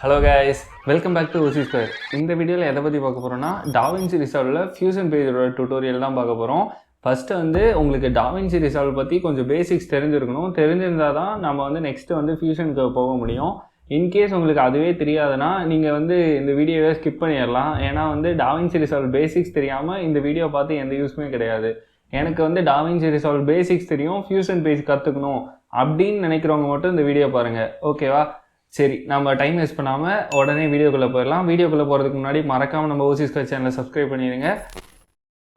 Hello guys, welcome back to OC square. இந்த வீடியோவில் எதை பற்றி பார்க்க போகிறோம்னா டாவின்சி ரிசால்வில் ஃபியூஷன் பேஜோட டியூட்டோரியல் தான் பார்க்க போகிறோம். ஃபஸ்ட்டு உங்களுக்கு டாவின்சி ரிசால்வ் பற்றி கொஞ்சம் பேசிக்ஸ் தெரிஞ்சிருக்கணும். தெரிஞ்சிருந்தால் தான் நம்ம நெக்ஸ்ட்டு ஃபியூஷனுக்கு போக முடியும். இன்கேஸ் உங்களுக்கு அதுவே தெரியாதுன்னா நீங்கள் இந்த வீடியோவை ஸ்கிப் பண்ணிடலாம். ஏன்னா டாவின்சி ரிசால்வ் பேசிக்ஸ் தெரியாமல் இந்த வீடியோ பார்த்து எந்த யூஸுமே கிடையாது. எனக்கு டாவின்சி ரிசால்வ் பேசிக்ஸ் தெரியும், ஃபியூஷன் பேஜ் கற்றுக்கணும் அப்படின்னு நினைக்கிறவங்க மட்டும் இந்த வீடியோ பாருங்கள், ஓகேவா? சரி, நம்ம டைம் வேஸ்ட் பண்ணாமல் உடனே வீடியோக்குள்ளே போயிடலாம். வீடியோக்குள்ளே போகிறதுக்கு முன்னாடி மறக்காமல் நம்ம ஓசி ஸ்கொயர் சேனலை சப்ஸ்கிரைப் பண்ணிடுங்க.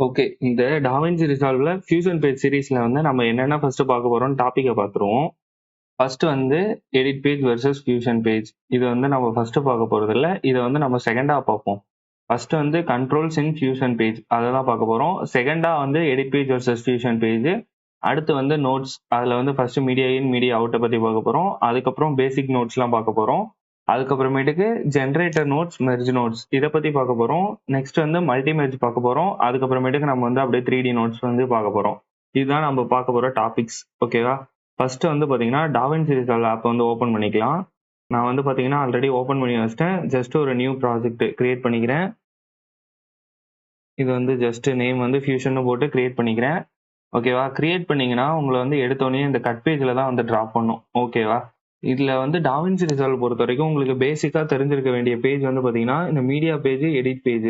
ஓகே, இந்த டாவின்சி ரிசால்வில் ஃபியூஷன் பேஜ் சீரீஸில் நம்ம என்னென்ன ஃபஸ்ட்டு பார்க்க போகிறோம்னு டாப்பிக்கை பார்த்துருவோம். First edit page versus fusion page. இது நம்ம ஃபஸ்ட்டு பார்க்க போகிறதில்ல, இதை நம்ம செகண்டாக பார்ப்போம். ஃபஸ்ட்டு கண்ட்ரோல்ஸ் இன் ஃபியூஷன் பேஜ் அதை தான் பார்க்க போகிறோம். செகண்டாக edit page versus fusion page. அடுத்து நோட்ஸ், அதில் ஃபர்ஸ்ட் மீடியா இன் மீடியா அவுட்டை பற்றி பார்க்க போகிறோம். அதுக்கப்புறம் பேசிக் நோட்ஸ்லாம் பார்க்க போகிறோம். அதுக்கப்புறமேட்டுக்கு ஜென்ரேட்டர் நோட்ஸ், மெர்ஜ் நோட்ஸ் இதை பற்றி பார்க்க போகிறோம். நெக்ஸ்ட் மல்டி மெர்ஜ் பார்க்க போகிறோம். அதுக்கப்புறமேட்டுக்கு நம்ம அப்படியே 3D நோட்ஸ் பார்க்க போகிறோம். இதுதான் நம்ம பார்க்க போகிற டாபிக்ஸ், ஓகேவா? ஃபர்ஸ்ட் பார்த்தீங்கன்னா டாவின்சி ரிசால்வ் ஆப் ஓப்பன் பண்ணிக்கலாம். நான் பார்த்தீங்கன்னா ஆல்ரெடி ஓப்பன் பண்ணி வச்சிட்டேன். ஜஸ்ட் ஒரு நியூ ப்ராஜெக்ட் கிரியேட் பண்ணிக்கிறேன். இது ஜஸ்ட் நேம் ஃபியூஷன் போட்டு கிரியேட் பண்ணிக்கிறேன், ஓகேவா? கிரியேட் பண்ணீங்கன்னா உங்களை எடுத்தோடனே இந்த கட் பேஜில் தான் ட்ராப் பண்ணும், ஓகேவா? இதில் டாவின்சி ரிசால்வ் பொறுத்த வரைக்கும் உங்களுக்கு பேசிக்காக தெரிஞ்சிருக்க வேண்டிய பேஜ் பார்த்தீங்கன்னா இந்த மீடியா பேஜ், எடிட் பேஜ்,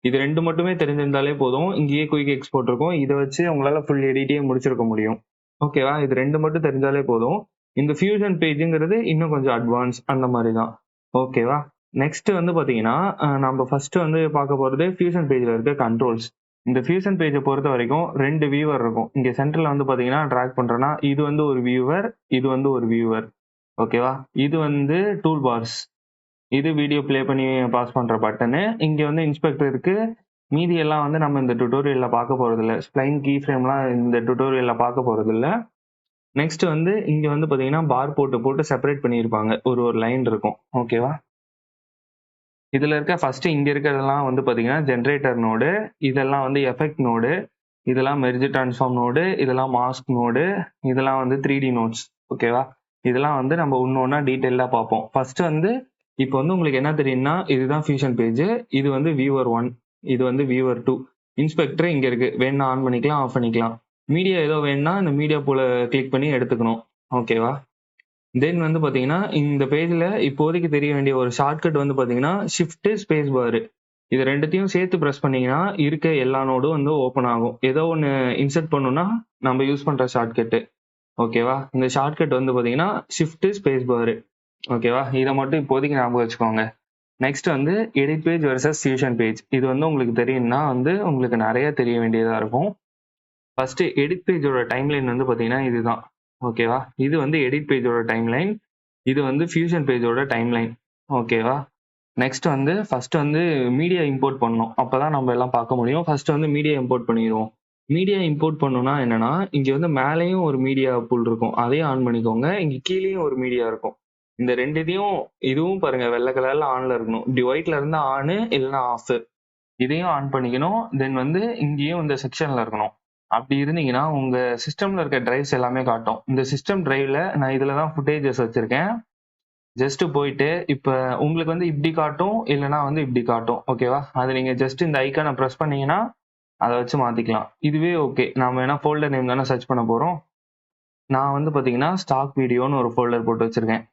இது ரெண்டு மட்டுமே தெரிஞ்சிருந்தாலே போதும். இங்கேயே குயிக் எக்ஸ்போர்ட் இருக்கும், இதை வச்சு உங்களால் ஃபுல் எடிட்டையே முடிச்சிருக்க முடியும், ஓகேவா? இது ரெண்டு மட்டும் தெரிஞ்சாலே போதும். இந்த ஃபியூஷன் பேஜுங்கிறது இன்னும் கொஞ்சம் அட்வான்ஸ், அந்த மாதிரி தான், ஓகேவா? நெக்ஸ்ட் பார்த்தீங்கன்னா நம்ம ஃபர்ஸ்ட் பார்க்க போகிறது ஃபியூஷன் பேஜில் இருக்க கண்ட்ரோல்ஸ். இந்த ஃபியூஷன் பேஜை பொறுத்த வரைக்கும் ரெண்டு வியூவர் இருக்கும். இங்கே சென்டரில் பார்த்தீங்கன்னா ட்ராக் பண்ணுறேன்னா இது ஒரு வியூவர், இது ஒரு வியூவர், ஓகேவா? இது டூல் பார்ஸ், இது வீடியோ ப்ளே பண்ணி பாஸ் பண்ணுற பட்டனு. இங்கே இன்ஸ்பெக்டர் இருக்கு. மீதி எல்லாம் நம்ம இந்த டுட்டோரியலில் பார்க்க போகிறது இல்லை. ஸ்ப்ளைன் கீ ஃப்ரேம்லாம் இந்த டுட்டோரியலில் பார்க்க போகிறது இல்லை. நெக்ஸ்ட் இங்கே பார்த்தீங்கன்னா பார் போட்டு செப்பரேட் பண்ணியிருப்பாங்க, ஒரு லைன் இருக்கும், ஓகேவா? இதில் இருக்க ஃபர்ஸ்ட் இங்கே இருக்கிறதெல்லாம் பார்த்தீங்கன்னா ஜென்ரேட்டர் நோடு, இதெல்லாம் எஃபெக்ட் நோடு, இதெல்லாம் மெர்ஜ் ட்ரான்ஸ்ஃபார்ம் நோடு, இதெல்லாம் மாஸ்க் நோடு, இதெல்லாம் 3D நோட்ஸ், ஓகேவா? இதெல்லாம் நம்ம ஒன்று டீட்டெயிலாக பார்ப்போம். ஃபர்ஸ்ட் இப்போ உங்களுக்கு என்ன தெரியும்னா இதுதான் ஃபியூஷன் பேஜ், இது வியூவர் 1, இது வியூவர் 2. இன்ஸ்பெக்டர் இங்கே இருக்கு, வேணா ஆன் பண்ணிக்கலாம், ஆஃப் பண்ணிக்கலாம். மீடியா ஏதோ வேணும்னா இந்த மீடியா போல கிளிக் பண்ணி எடுத்துக்கணும், ஓகேவா? தென் பார்த்தீங்கன்னா இந்த பேஜில் இப்போதைக்கு தெரிய வேண்டிய ஒரு ஷார்ட்கட் பார்த்தீங்கன்னா ஷிஃப்ட் ஸ்பேஸ் பார். இது ரெண்டுத்தையும் சேர்த்து ப்ரெஸ் பண்ணீங்கன்னா இருக்க எல்லா நோடும் ஓப்பன் ஆகும். ஏதோ ஒன்று இன்சர்ட் பண்ணணும்னா நம்ம யூஸ் பண்ணுற ஷார்ட்கட்டு, ஓகேவா? இந்த ஷார்ட்கட் பார்த்தீங்கன்னா ஷிஃப்ட் ஸ்பேஸ் பார், ஓகேவா? இதை மட்டும் இப்போதைக்கு ஞாபகம் வச்சுக்கோங்க. Next edit page versus fusion page. இது உங்களுக்கு தெரியும்னா உங்களுக்கு நிறைய தெரிய வேண்டியதாக இருக்கும். ஃபர்ஸ்ட் எடிட் பேஜோட டைம்லைன் பார்த்தீங்கன்னா இதுதான், ஓகேவா? இது எடிட் பேஜோட டைம்லைன், இது ஃபியூஷன் பேஜோட டைம்லைன், ஓகேவா? நெக்ஸ்ட் ஃபர்ஸ்ட் மீடியா இம்போர்ட் பண்ணணும், அப்பதான் நம்ம எல்லாம் பார்க்க முடியும். ஃபர்ஸ்ட் மீடியா இம்போர்ட் பண்ணிடுவோம். மீடியா இம்போர்ட் பண்ணணும்னா என்னன்னா இங்க மேலேயும் ஒரு மீடியா புல் இருக்கும், அதையும் ஆன் பண்ணிக்கோங்க. இங்க கீழேயும் ஒரு மீடியா இருக்கும். இந்த ரெண்டுத்தையும், இதுவும் பாருங்க வெள்ளை கலர்ல ஆன்ல இருக்கணும், இப்படி ஒயிட்ல இருந்தா ஆனு இல்லைன்னா ஆஃப். இதையும் ஆன் பண்ணிக்கணும். தென் இங்கேயும் இந்த செக்ஷன்ல இருக்கணும். அப்படி இருந்தீங்கன்னா உங்க சிஸ்டம்ல இருக்க டிரைவ்ஸ் எல்லாமே காட்டும். இந்த சிஸ்டம் டிரைவ்ல நான் இதுல தான் ஃபுட்டேஜஸ் வச்சிருக்கேன். ஜஸ்ட் போயிட்டு இப்போ உங்களுக்கு இப்படி காட்டும், இல்லைன்னா இப்படி காட்டும், ஓகேவா? அது நீங்க ஜஸ்ட் இந்த ஐக்கானை ப்ரெஸ் பண்ணீங்கன்னா அதை வச்சு மாத்திக்கலாம். இதுவே ஓகே. நாம வேணா ஃபோல்டர் நேம் தானே சர்ச் பண்ண போறோம். நான் பாத்தீங்கன்னா ஸ்டாக் வீடியோன்னு ஒரு ஃபோல்டர் போட்டு வச்சிருக்கேன்,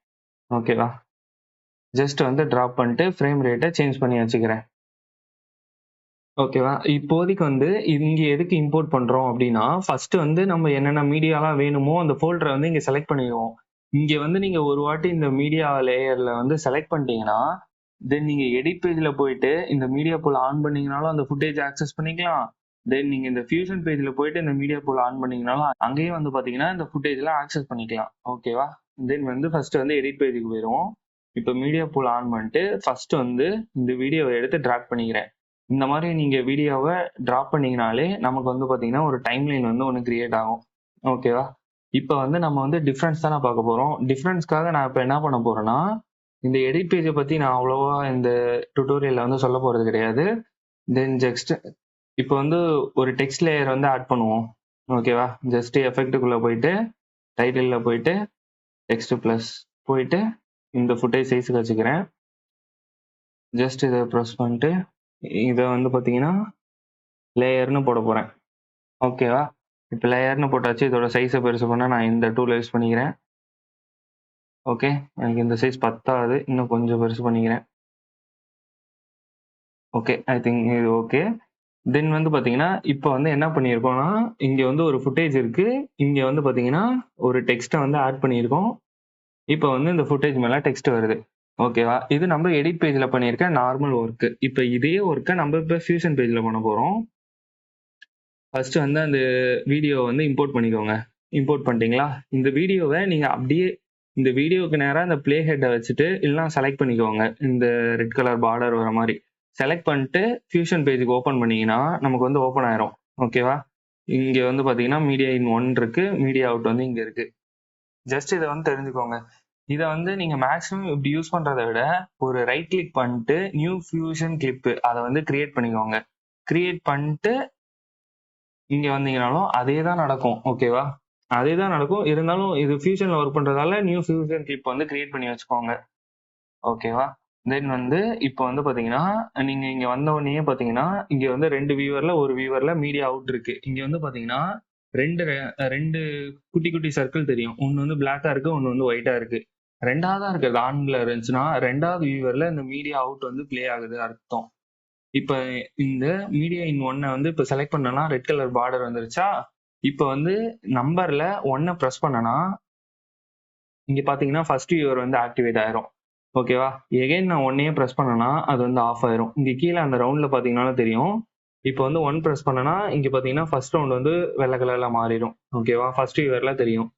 ஓகேவா? ஜஸ்ட் டிராப் பண்ணிட்டு ஃப்ரேம் ரேட்டை சேஞ்ச் பண்ணி வச்சுக்கிறேன், ஓகேவா? இப்போதைக்கு இங்க எதுக்கு இம்போர்ட் பண்றோம் அப்படின்னா ஃபர்ஸ்ட் நம்ம என்னென்ன மீடியாலாம் வேணுமோ அந்த ஃபோல்டரை இங்க செலக்ட் பண்ணிடுவோம். இங்க நீங்க ஒரு வாட்டி இந்த மீடியா லேயர்ல செலக்ட் பண்ணிட்டீங்கன்னா தென் நீங்க எடிட் பேஜ்ல போயிட்டு இந்த மீடியா பூல் ஆன் பண்ணீங்கனாலும் அந்த ஃபுட்டேஜ் ஆக்சஸ் பண்ணிக்கலாம். தென் நீங்க இந்த ஃபியூஷன் பேஜ்ல போயிட்டு இந்த மீடியா பூல் ஆன் பண்ணீங்கனாலும் அங்கேயும் பாத்தீங்கன்னா இந்த ஃபுட்டேஜ்லாம் ஆக்சஸ் பண்ணிக்கலாம், ஓகேவா? தென் ஃபர்ஸ்ட் எடிட் பேஜுக்கு போயிடுவோம். இப்போ மீடியா பூல் ஆன் பண்ணிட்டு ஃபர்ஸ்ட் இந்த வீடியோவை எடுத்து டிராக் பண்ணிக்கிறேன். இந்த மாதிரி நீங்க வீடியோவை டிராப் பண்ணீங்கனாலே நமக்கு பாத்தீங்கன்னா ஒரு டைம்லைன் ஒன்று கிரியேட் ஆகும், ஓகேவா? இப்போ நம்ம டிஃபரன்ஸ் தானே பார்க்க போறோம். டிஃபரன்ஸ்க்காக நான் இப்போ என்ன பண்ண போறேன்னா இந்த எடிட் பேஜை பத்தி நான் அவ்வளோவா இந்த டுட்டோரியல்ல சொல்ல போறது கிடையாது. தென் ஜஸ்ட் இப்போ ஒரு டெக்ஸ்ட் லேயர் ஆட் பண்ணுவோம், ஓகேவா? ஜஸ்ட் எஃபெக்ட்டுக்குள்ள போயிட்டு டைட்டில்ல போயிட்டு டெக்ஸ்ட் பிளஸ் போயிட்டு இந்த ஃபுட்டேஜ் சைஸுக்கு வச்சுக்கிறேன். ஜஸ்ட் இதை ப்ரெஸ் பண்ணிட்டு இதை வந்து பார்த்தீங்கன்னா லேயர்னு போட போகிறேன். ஓகேவா? இப்போ லேயர்னு போட்டாச்சு. இதோட சைஸை பெருசு பண்ண நான் இந்த டூல் யூஸ் பண்ணிக்கிறேன். ஓகே, எனக்கு இந்த சைஸ் பத்தாது, இன்னும் கொஞ்சம் பெருசு பண்ணிக்கிறேன். ஓகே, ஐ திங்க் இது ஓகே. தென் வந்து பார்த்தீங்கன்னா இப்போ வந்து என்ன பண்ணியிருக்கோம்னா, இங்கே வந்து ஒரு ஃபுட்டேஜ் இருக்கு. இங்கே வந்து பார்த்தீங்கன்னா ஒரு டெக்ஸ்ட்டை வந்து ஆட் பண்ணியிருக்கோம். இப்போ வந்து இந்த ஃபுட்டேஜ் மேலே டெக்ஸ்ட் வருது. ஓகேவா? இது நம்ம எடிட் பேஜில் பண்ணியிருக்க நார்மல் ஒர்க்கு. இப்போ இதே ஒர்க்கை நம்ம இப்போ ஃபியூஷன் பேஜில் பண்ண போகிறோம். ஃபர்ஸ்ட் வந்து அந்த வீடியோ வந்து இம்போர்ட் பண்ணிக்கோங்க. இம்போர்ட் பண்ணிட்டீங்களா? இந்த வீடியோவை நீங்கள் அப்படியே இந்த வீடியோவுக்கு நேராக இந்த ப்ளே ஹெட்டை வச்சுட்டு இல்லைனா செலக்ட் பண்ணிக்கோங்க. இந்த ரெட் கலர் பார்டர் வர மாதிரி செலக்ட் பண்ணிட்டு ஃபியூஷன் பேஜுக்கு ஓப்பன் பண்ணீங்கன்னா நமக்கு வந்து ஓப்பன் ஆயிரும். ஓகேவா? இங்கே வந்து பார்த்தீங்கன்னா மீடியா இன் 1 இருக்கு, மீடியா அவுட் வந்து இங்கே இருக்கு. ஜஸ்ட் இதை வந்து தெரிஞ்சுக்கோங்க. இதை வந்து நீங்கள் மேக்ஸிமம் இப்படி யூஸ் பண்ணுறதை விட ஒரு ரைட் கிளிக் பண்ணிட்டு நியூ ஃபியூஷன் கிளிப்பு அதை வந்து கிரியேட் பண்ணிக்கோங்க. கிரியேட் பண்ணிட்டு இங்கே வந்தீங்கனாலும் அதே தான் நடக்கும். ஓகேவா? அதே தான் நடக்கும். இருந்தாலும் இது ஃபியூஷனில் ஒர்க் பண்ணுறதால நியூ ஃபியூஷன் கிளிப் வந்து கிரியேட் பண்ணி வச்சுக்கோங்க. ஓகேவா? தென் வந்து இப்போ வந்து பார்த்தீங்கன்னா நீங்கள் இங்கே வந்த உடனே பார்த்தீங்கன்னா இங்கே வந்து 2 வியூவரில் ஒரு வியூவரில் மீடியா அவுட் இருக்கு. இங்கே வந்து பார்த்தீங்கன்னா ரெண்டு குட்டி குட்டி சர்க்கிள் தெரியும். ஒன்று வந்து பிளாக்காக இருக்கு, ஒன்று வந்து ஒயிட்டாக இருக்கு. ரெண்டாவதா இருக்கிறது ஆன்ல இருந்துச்சுன்னா ரெண்டாவது வியூவரில் இந்த மீடியா அவுட் வந்து பிளே ஆகுது அர்த்தம். இப்போ இந்த மீடியா இன் 1 வந்து இப்போ செலக்ட் பண்ணனா ரெட் கலர் பார்டர் வந்துருச்சா? இப்போ வந்து நம்பர்ல 1 ப்ரெஸ் பண்ணனா இங்க பாத்தீங்கன்னா ஃபர்ஸ்ட் வியூவர் வந்து ஆக்டிவேட் ஆயிரும். ஓகேவா? எகைன் நான் 1 ப்ரெஸ் பண்ணனா அது வந்து ஆஃப் ஆயிரும். இங்க கீழே அந்த ரவுண்ட்ல பாத்தீங்கன்னாலும் தெரியும். இப்போ வந்து 1 ப்ரெஸ் பண்ணனா இங்க பாத்தீங்கன்னா ஃபர்ஸ்ட் ரவுண்ட் வந்து வெள்ளை கலர்ல மாறிடும். ஓகேவா? ஃபர்ஸ்ட் வியூவர்ல தெரியும்.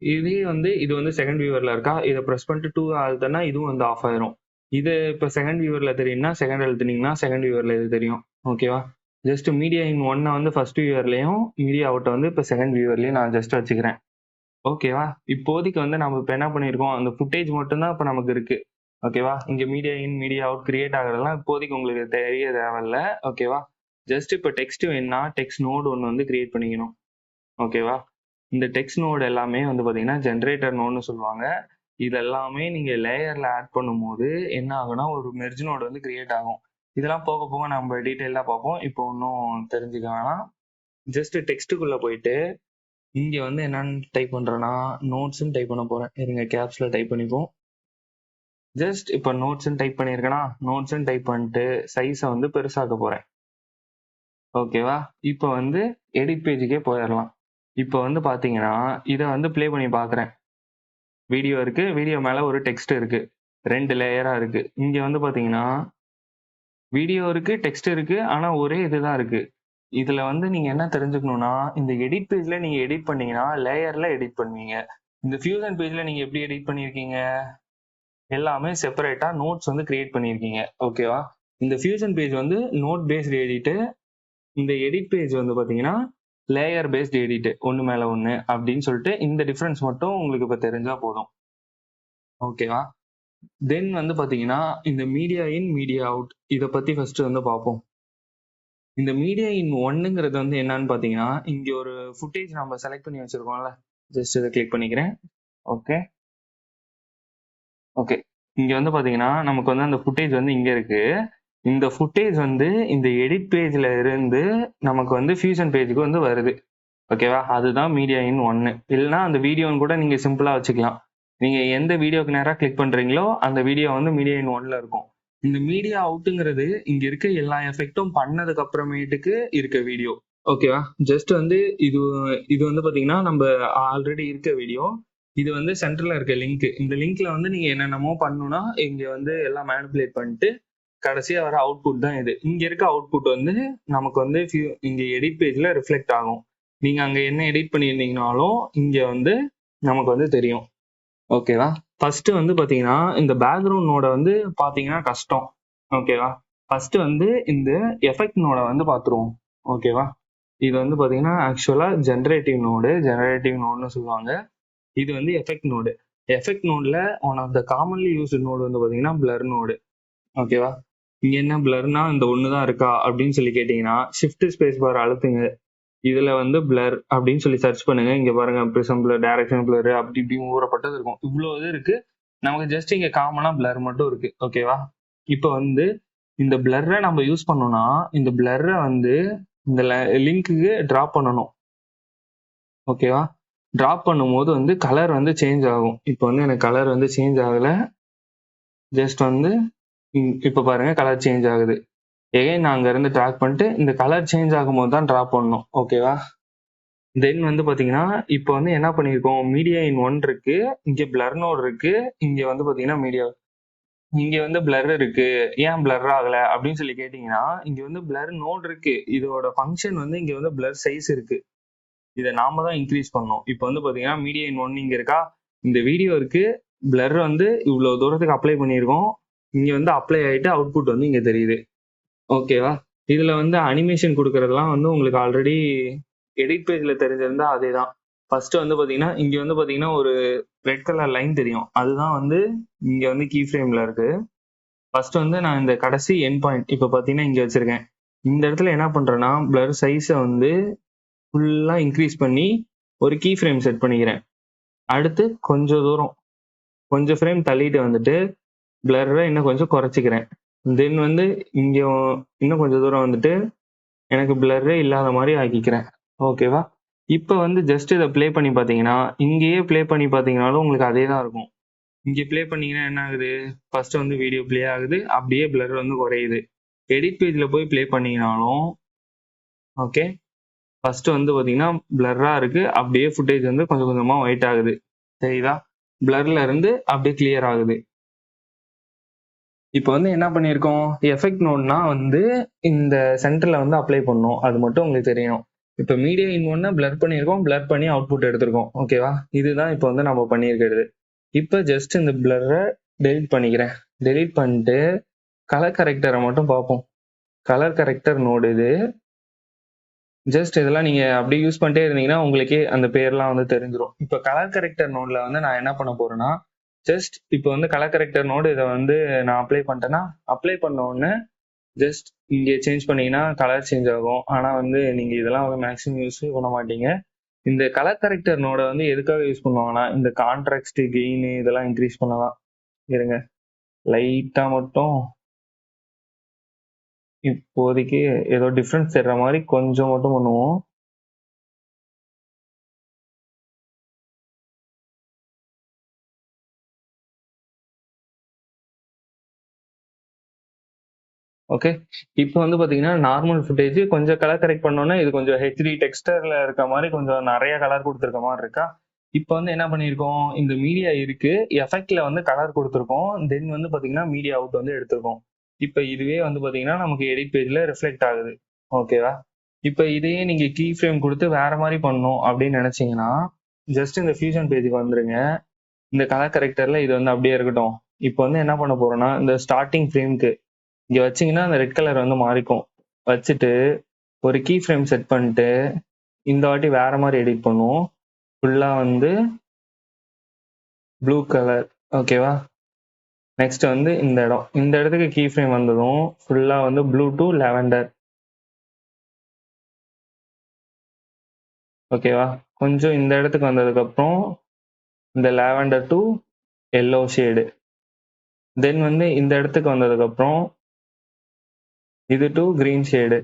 இதே வந்து இது வந்து செகண்ட் வியூவர்ல இருக்கா? இதை ப்ரெஸ் பண்ணிட்டு 2 அழுத்தனா இதுவும் வந்து ஆஃப் ஆயிரும். இது இப்போ செகண்ட் வியூவர்ல தெரியும்னா செகண்ட் அழுத்துனீங்கன்னா செகண்ட் வியூவர்ல இது தெரியும். ஓகேவா? ஜஸ்ட் மீடியா இன் 1 வந்து ஃபர்ஸ்ட் வியூவர்லயும் மீடியா அவுட்டை வந்து இப்போ செகண்ட் வியூவர்லயும் நான் ஜஸ்ட் வச்சுக்கிறேன். ஓகேவா? இப்போதைக்கு வந்து நம்ம இப்போ என்ன பண்ணியிருக்கோம், அந்த ஃபுட்டேஜ் மட்டும்தான் இப்போ நமக்கு இருக்கு. ஓகேவா? இங்க media in media out create ஆகுறதெல்லாம் இப்போதைக்கு உங்களுக்கு தெரிய தேவையில்ல. ஓகேவா? ஜஸ்ட் இப்போ டெக்ஸ்ட் வேணும்னா டெக்ஸ்ட் நோடு ஒன்று வந்து கிரியேட் பண்ணிக்கணும். ஓகேவா? இந்த டெக்ஸ்ட் நோடு எல்லாமே வந்து பார்த்தீங்கன்னா ஜென்ரேட்டர் நோடுன்னு சொல்லுவாங்க. இது எல்லாமே நீங்க லேயர்ல ஆட் பண்ணும்போது என்ன ஆகும்னா ஒரு மெர்ஜ் நோடு வந்து கிரியேட் ஆகும். இதெல்லாம் போக போக நம்ம டீட்டெயிலாக பார்ப்போம். இப்போ ஒன்றும் தெரிஞ்சுக்க வேணாம். ஜஸ்ட் டெக்ஸ்ட்டுக்குள்ள போயிட்டு இங்க வந்து என்னன்னு டைப் பண்றேன்னா நோட்ஸ்ன்னு டைப் பண்ண போறேன். இருங்க கேப்ஸ்ல டைப் பண்ணிப்போம். ஜஸ்ட் இப்போ நோட்ஸ்ன்னு டைப் பண்ணியிருக்கேனா, நோட்ஸ்ன்னு டைப் பண்ணிட்டு சைஸை வந்து பெருசாக்க போறேன். ஓகேவா? இப்போ வந்து எடிட் பேஜுக்கே போயிடலாம். இப்போ வந்து பாத்தீங்கன்னா இதை வந்து ப்ளே பண்ணி பார்க்குறேன். வீடியோ இருக்கு, வீடியோ மேல ஒரு டெக்ஸ்ட் இருக்கு, 2 லேயரா இருக்கு. இங்க வந்து பாத்தீங்கன்னா வீடியோ இருக்கு, டெக்ஸ்ட் இருக்கு, ஆனா ஒரே இதுதான் இருக்கு. இதுல வந்து நீங்க என்ன தெரிஞ்சுக்கணும்னா இந்த எடிட் பேஜ்ல நீங்க எடிட் பண்ணீங்கன்னா லேயர்ல எடிட் பண்ணுவீங்க. இந்த ஃபியூஷன் பேஜ்ல நீங்க எப்படி எடிட் பண்ணிருக்கீங்க, எல்லாமே செப்பரேட்டா நோட்ஸ் வந்து கிரியேட் பண்ணிருக்கீங்க. ஓகேவா? இந்த ஃபியூஷன் பேஜ் வந்து நோட் பேஸ்ட் எடிட், இந்த எடிட் பேஜ் வந்து பாத்தீங்கன்னா லேயர் பேஸ்ட் எடிட், ஒன்னு மேல ஒன்னு அப்படின்னு சொல்லிட்டு இந்த டிஃபரன்ஸ் மட்டும் உங்களுக்கு இப்ப தெரிஞ்சா போதும். ஓகேவா? தென் வந்து பாத்தீங்கன்னா இந்த மீடியா இன் மீடியா அவுட் இதை பத்தி ஃபர்ஸ்ட் வந்து பார்ப்போம். இந்த மீடியா இன் 1ங்கிறது வந்து என்னன்னு பாத்தீங்கன்னா இங்க ஒரு ஃபுட்டேஜ் நம்ம செலக்ட் பண்ணி வச்சிருக்கோம்ல, ஜஸ்ட் இதை கிளிக் பண்ணிக்கிறேன். ஓகே ஓகே இங்க வந்து பாத்தீங்கன்னா நமக்கு வந்து அந்த ஃபுட்டேஜ் வந்து இங்க இருக்கு. இந்த ஃபுட்டேஜ் வந்து இந்த எடிட் பேஜ்ல இருந்து நமக்கு வந்து ஃபியூஷன் பேஜுக்கு வந்து வருது. ஓகேவா? அதுதான் மீடியா இன் 1. இல்லைன்னா அந்த வீடியோன்னு கூட நீங்க சிம்பிளா வச்சுக்கலாம். நீங்க எந்த வீடியோக்கு நேரா கிளிக் பண்றீங்களோ அந்த வீடியோ வந்து மீடியா இன் 1ல இருக்கும். இந்த மீடியா அவுட்டுங்கிறது இங்க இருக்க எல்லா எஃபெக்டும் பண்ணதுக்கு அப்புறமேட்டுக்கு இருக்க வீடியோ. ஓகேவா? ஜஸ்ட் வந்து இது இது வந்து பாத்தீங்கன்னா நம்ம ஆல்ரெடி இருக்க வீடியோ. இது வந்து சென்டர்ல இருக்க லிங்க். இந்த லிங்க்ல வந்து நீங்க என்னென்னமோ பண்ணணும்னா இங்க வந்து எல்லாம் மேனிபுலேட் பண்ணிட்டு கடைசியா வர அவுட்புட் தான் இது. இங்க இருக்க அவுட்புட் வந்து நமக்கு வந்து இங்க எடிட் பேஜ்ல ரிஃப்ளெக்ட் ஆகும். நீங்க அங்க என்ன எடிட் பண்ணியிருந்தீங்கனாலும் இங்க வந்து நமக்கு வந்து தெரியும். ஓகேவா? ஃபர்ஸ்ட் வந்து பாத்தீங்கன்னா இந்த பேக்ரவுண்ட் நோட வந்து பாத்தீங்கன்னா கஷ்டம். ஓகேவா? ஃபர்ஸ்ட் வந்து இந்த எஃபெக்ட் நோட வந்து பாத்துருவோம். ஓகேவா? இது வந்து பாத்தீங்கன்னா ஆக்சுவலா ஜெனரேட்டிவ் நோடுன்னு சொல்லுவாங்க. இது வந்து எஃபெக்ட் நோடு. எஃபெக்ட் நோட்ல one of the commonly used node வந்து பாத்தீங்கன்னா பிளர் நோடு. ஓகேவா? இங்க என்ன பிளர்னா இந்த ஒண்ணுதான் இருக்கா அப்படின்னு சொல்லி கேட்டீங்கன்னா ஷிஃப்ட் ஸ்பேஸ் பார் அழுத்துங்க. இதுல வந்து பிளர் அப்படின்னு சொல்லி சர்ச் பண்ணுங்க. இங்க பாருங்க பிரிசம் பிளர், டைரக்ஷன் பிளர், அப்படி இப்படி ஊறப்பட்டது இருக்கும். இவ்வளவு இது இருக்கு. நமக்கு ஜஸ்ட் இங்க காமனா பிளர் மட்டும் இருக்கு. ஓகேவா? இப்போ வந்து இந்த பிளர்ரை நம்ம யூஸ் பண்ணோம்னா இந்த பிளர்ரை வந்து இந்த லிங்க்குக்கு டிராப் பண்ணணும். ஓகேவா? டிராப் பண்ணும்போது வந்து கலர் வந்து சேஞ்ச் ஆகும். இப்போ வந்து எனக்கு கலர் வந்து சேஞ்ச் ஆகல. ஜஸ்ட் வந்து இப்போ பாருங்க கலர் சேஞ்ச் ஆகுது. எகைன் நான் அங்க இருந்து ட்ராக் பண்ணிட்டு இந்த கலர் சேஞ்ச் ஆகும்போது தான் டிராப் பண்ணணும். ஓகேவா? தென் வந்து பாத்தீங்கன்னா இப்போ வந்து என்ன பண்ணியிருக்கோம், மீடியா இன் 1 இருக்கு, இங்க பிளர் நோட் இருக்கு, இங்க வந்து பாத்தீங்கன்னா மீடியா, இங்க வந்து பிளர் இருக்கு, ஏன் பிளர் ஆகல அப்படின்னு சொல்லி கேட்டீங்கன்னா இங்க வந்து பிளர் நோட் இருக்கு. இதோட ஃபங்க்ஷன் வந்து இங்க வந்து பிளர் சைஸ் இருக்கு. இதை நாம தான் இன்க்ரீஸ் பண்ணோம். இப்போ வந்து பாத்தீங்கன்னா மீடியா இன் 1 இங்க இருக்கா, இந்த வீடியோ இருக்கு, பிளர் வந்து இவ்வளவு தூரத்துக்கு அப்ளை பண்ணியிருக்கோம், இங்க வந்து அப்ளை ஆயிட்டு அவுட்புட் வந்து இங்க தெரியுது. ஓகேவா? இதுல வந்து அனிமேஷன் கொடுக்கறதெல்லாம் வந்து உங்களுக்கு ஆல்ரெடி எடிட் பேஜ்ல தெரிஞ்சிருந்தா அதே தான். ஃபர்ஸ்ட் வந்து பாத்தீங்கன்னா இங்க வந்து பாத்தீங்கன்னா ஒரு ரெட் கலர் லைன் தெரியும், அதுதான் வந்து இங்க வந்து கீ ஃப்ரேம்ல இருக்கு. ஃபர்ஸ்ட் வந்து நான் இந்த கடைசி எண்ட் பாயிண்ட் இப்போ பாத்தீங்கன்னா இங்க வச்சிருக்கேன். இந்த இடத்துல என்ன பண்றேன்னா பிளர் சைஸை வந்து ஃபுல்லா இன்க்ரீஸ் பண்ணி ஒரு கீ ஃப்ரேம் செட் பண்ணிக்கிறேன். அடுத்து கொஞ்சம் தூரம் கொஞ்சம் ஃப்ரேம் தள்ளிட்டு வந்துட்டு பிளர்ரை இன்னும் கொஞ்சம் குறைச்சிக்கிறேன். தென் வந்து இங்க இன்னும் கொஞ்சம் தூரம் வந்துட்டு எனக்கு பிளர்ரே இல்லாத மாதிரி ஆக்கிக்கிறேன். ஓகேவா? இப்போ வந்து ஜஸ்ட் இதை ப்ளே பண்ணி பார்த்தீங்கன்னா இங்கேயே ப்ளே பண்ணி பார்த்தீங்கன்னாலும் உங்களுக்கு அதே தான் இருக்கும். இங்கே ப்ளே பண்ணீங்கன்னா என்ன ஆகுது, ஃபர்ஸ்ட் வந்து வீடியோ ப்ளே ஆகுது, அப்படியே பிளர் வந்து குறையுது. எடிட் பேஜ்ல போய் ப்ளே பண்ணீங்கனாலும் ஓகே, ஃபர்ஸ்ட் வந்து பார்த்தீங்கன்னா பிளர்ரா இருக்கு, அப்படியே ஃபுட்டேஜ் வந்து கொஞ்சம் கொஞ்சமா ஒயிட் ஆகுது. சரிதா? பிளர்ல இருந்து அப்படியே கிளியர் ஆகுது. இப்போ வந்து என்ன பண்ணியிருக்கோம், எஃபெக்ட் நோட்னா வந்து இந்த சென்டர்ல வந்து அப்ளை பண்ணணும், அது மட்டும் உங்களுக்கு தெரியணும். இப்போ மீடியா இன் 1 பிளர் பண்ணியிருக்கோம், பிளர் பண்ணி அவுட்புட் எடுத்திருக்கோம். ஓகேவா? இதுதான் இப்போ வந்து நம்ம பண்ணியிருக்கிறது. இப்போ ஜஸ்ட் இந்த பிளரை டெலிட் பண்ணிக்கிறேன். டெலிட் பண்ணிட்டு கலர் கரெக்டரை மட்டும் பார்ப்போம். கலர் கரெக்டர் நோடு இது. ஜஸ்ட் இதெல்லாம் நீங்க அப்படியே யூஸ் பண்ணிட்டே இருந்தீங்கன்னா உங்களுக்கே அந்த பேர்லாம் வந்து தெரிஞ்சிடும். இப்போ கலர் கரெக்டர் நோட்ல வந்து நான் என்ன பண்ண போறேன்னா, ஜஸ்ட் இப்போ வந்து கலர் கரெக்டர் நோடு இதை வந்து நான் அப்ளை பண்ணிட்டேன்னா, அப்ளை பண்ண உடனே ஜஸ்ட் இங்கே சேஞ்ச் பண்ணீங்கன்னா கலர் சேஞ்ச் ஆகும். ஆனா வந்து நீங்க இதெல்லாம் வந்து மேக்ஸிமம் யூஸ் பண்ண மாட்டீங்க. இந்த கலர் கரெக்டர் நோட வந்து எதுக்காக யூஸ் பண்ணுவாங்கன்னா இந்த கான்ட்ராஸ்ட், கெயின் இதெல்லாம் இன்க்ரீஸ் பண்ணலாம். இருங்க, லைட்டா மட்டும் இப்போதைக்கு ஏதோ டிஃபரன்ஸ் தெரிற மாதிரி கொஞ்சம் மட்டும் பண்ணுவோம். ஓகே, இப்போ வந்து பாத்தீங்கன்னா நார்மல் ஃபுட்டேஜ் கொஞ்சம் கலர் கரெக்ட் பண்ணோன்னா இது கொஞ்சம் ஹெச்டி டெக்ஸ்டர்ல இருக்க மாதிரி கொஞ்சம் நிறைய கலர் கொடுத்துருக்க மாதிரி இருக்கா. இப்போ வந்து என்ன பண்ணியிருக்கோம், இந்த மீடியா இருக்கு, எஃபெக்ட்ல வந்து கலர் கொடுத்துருக்கோம், தென் வந்து பாத்தீங்கன்னா மீடியா அவுட் வந்து எடுத்திருக்கோம். இப்போ இதுவே வந்து பாத்தீங்கன்னா நமக்கு எடிட் பேஜ்ல ரிஃப்ளெக்ட் ஆகுது. ஓகேவா? இப்போ இதையே நீங்க கீ ஃப்ரேம் கொடுத்து வேற மாதிரி பண்ணணும் அப்படின்னு நினைச்சீங்கன்னா ஜஸ்ட் இந்த ஃபியூஷன் பேஜுக்கு வந்துருங்க. இந்த கலர் கரெக்டர்ல இது வந்து அப்படியே இருக்கட்டும். இப்போ வந்து என்ன பண்ண போறோம்னா இந்த ஸ்டார்டிங் ஃப்ரேம்க்கு இங்க வச்சீங்கன்னா அந்த ரெட் கலர் வந்து மாறிக்கும். வச்சுட்டு ஒரு கீ ஃப்ரேம் செட் பண்ணிட்டு இந்த வாட்டி வேற மாதிரி எடிட் பண்ணுவோம். ஃபுல்லா வந்து ப்ளூ கலர். ஓகேவா? நெக்ஸ்ட் வந்து இந்த இடத்துக்கு கீ ஃப்ரேம் வந்ததும் ஃபுல்லா வந்து ப்ளூ டு லாவெண்டர். ஓகேவா? கொஞ்சம் இந்த இடத்துக்கு வந்ததுக்கு அப்புறம் இந்த லாவெண்டர் டு எல்லோ ஷேடு. தென் வந்து இந்த இடத்துக்கு வந்ததுக்கு அப்புறம் இது டு கிரீன் ஷேடு.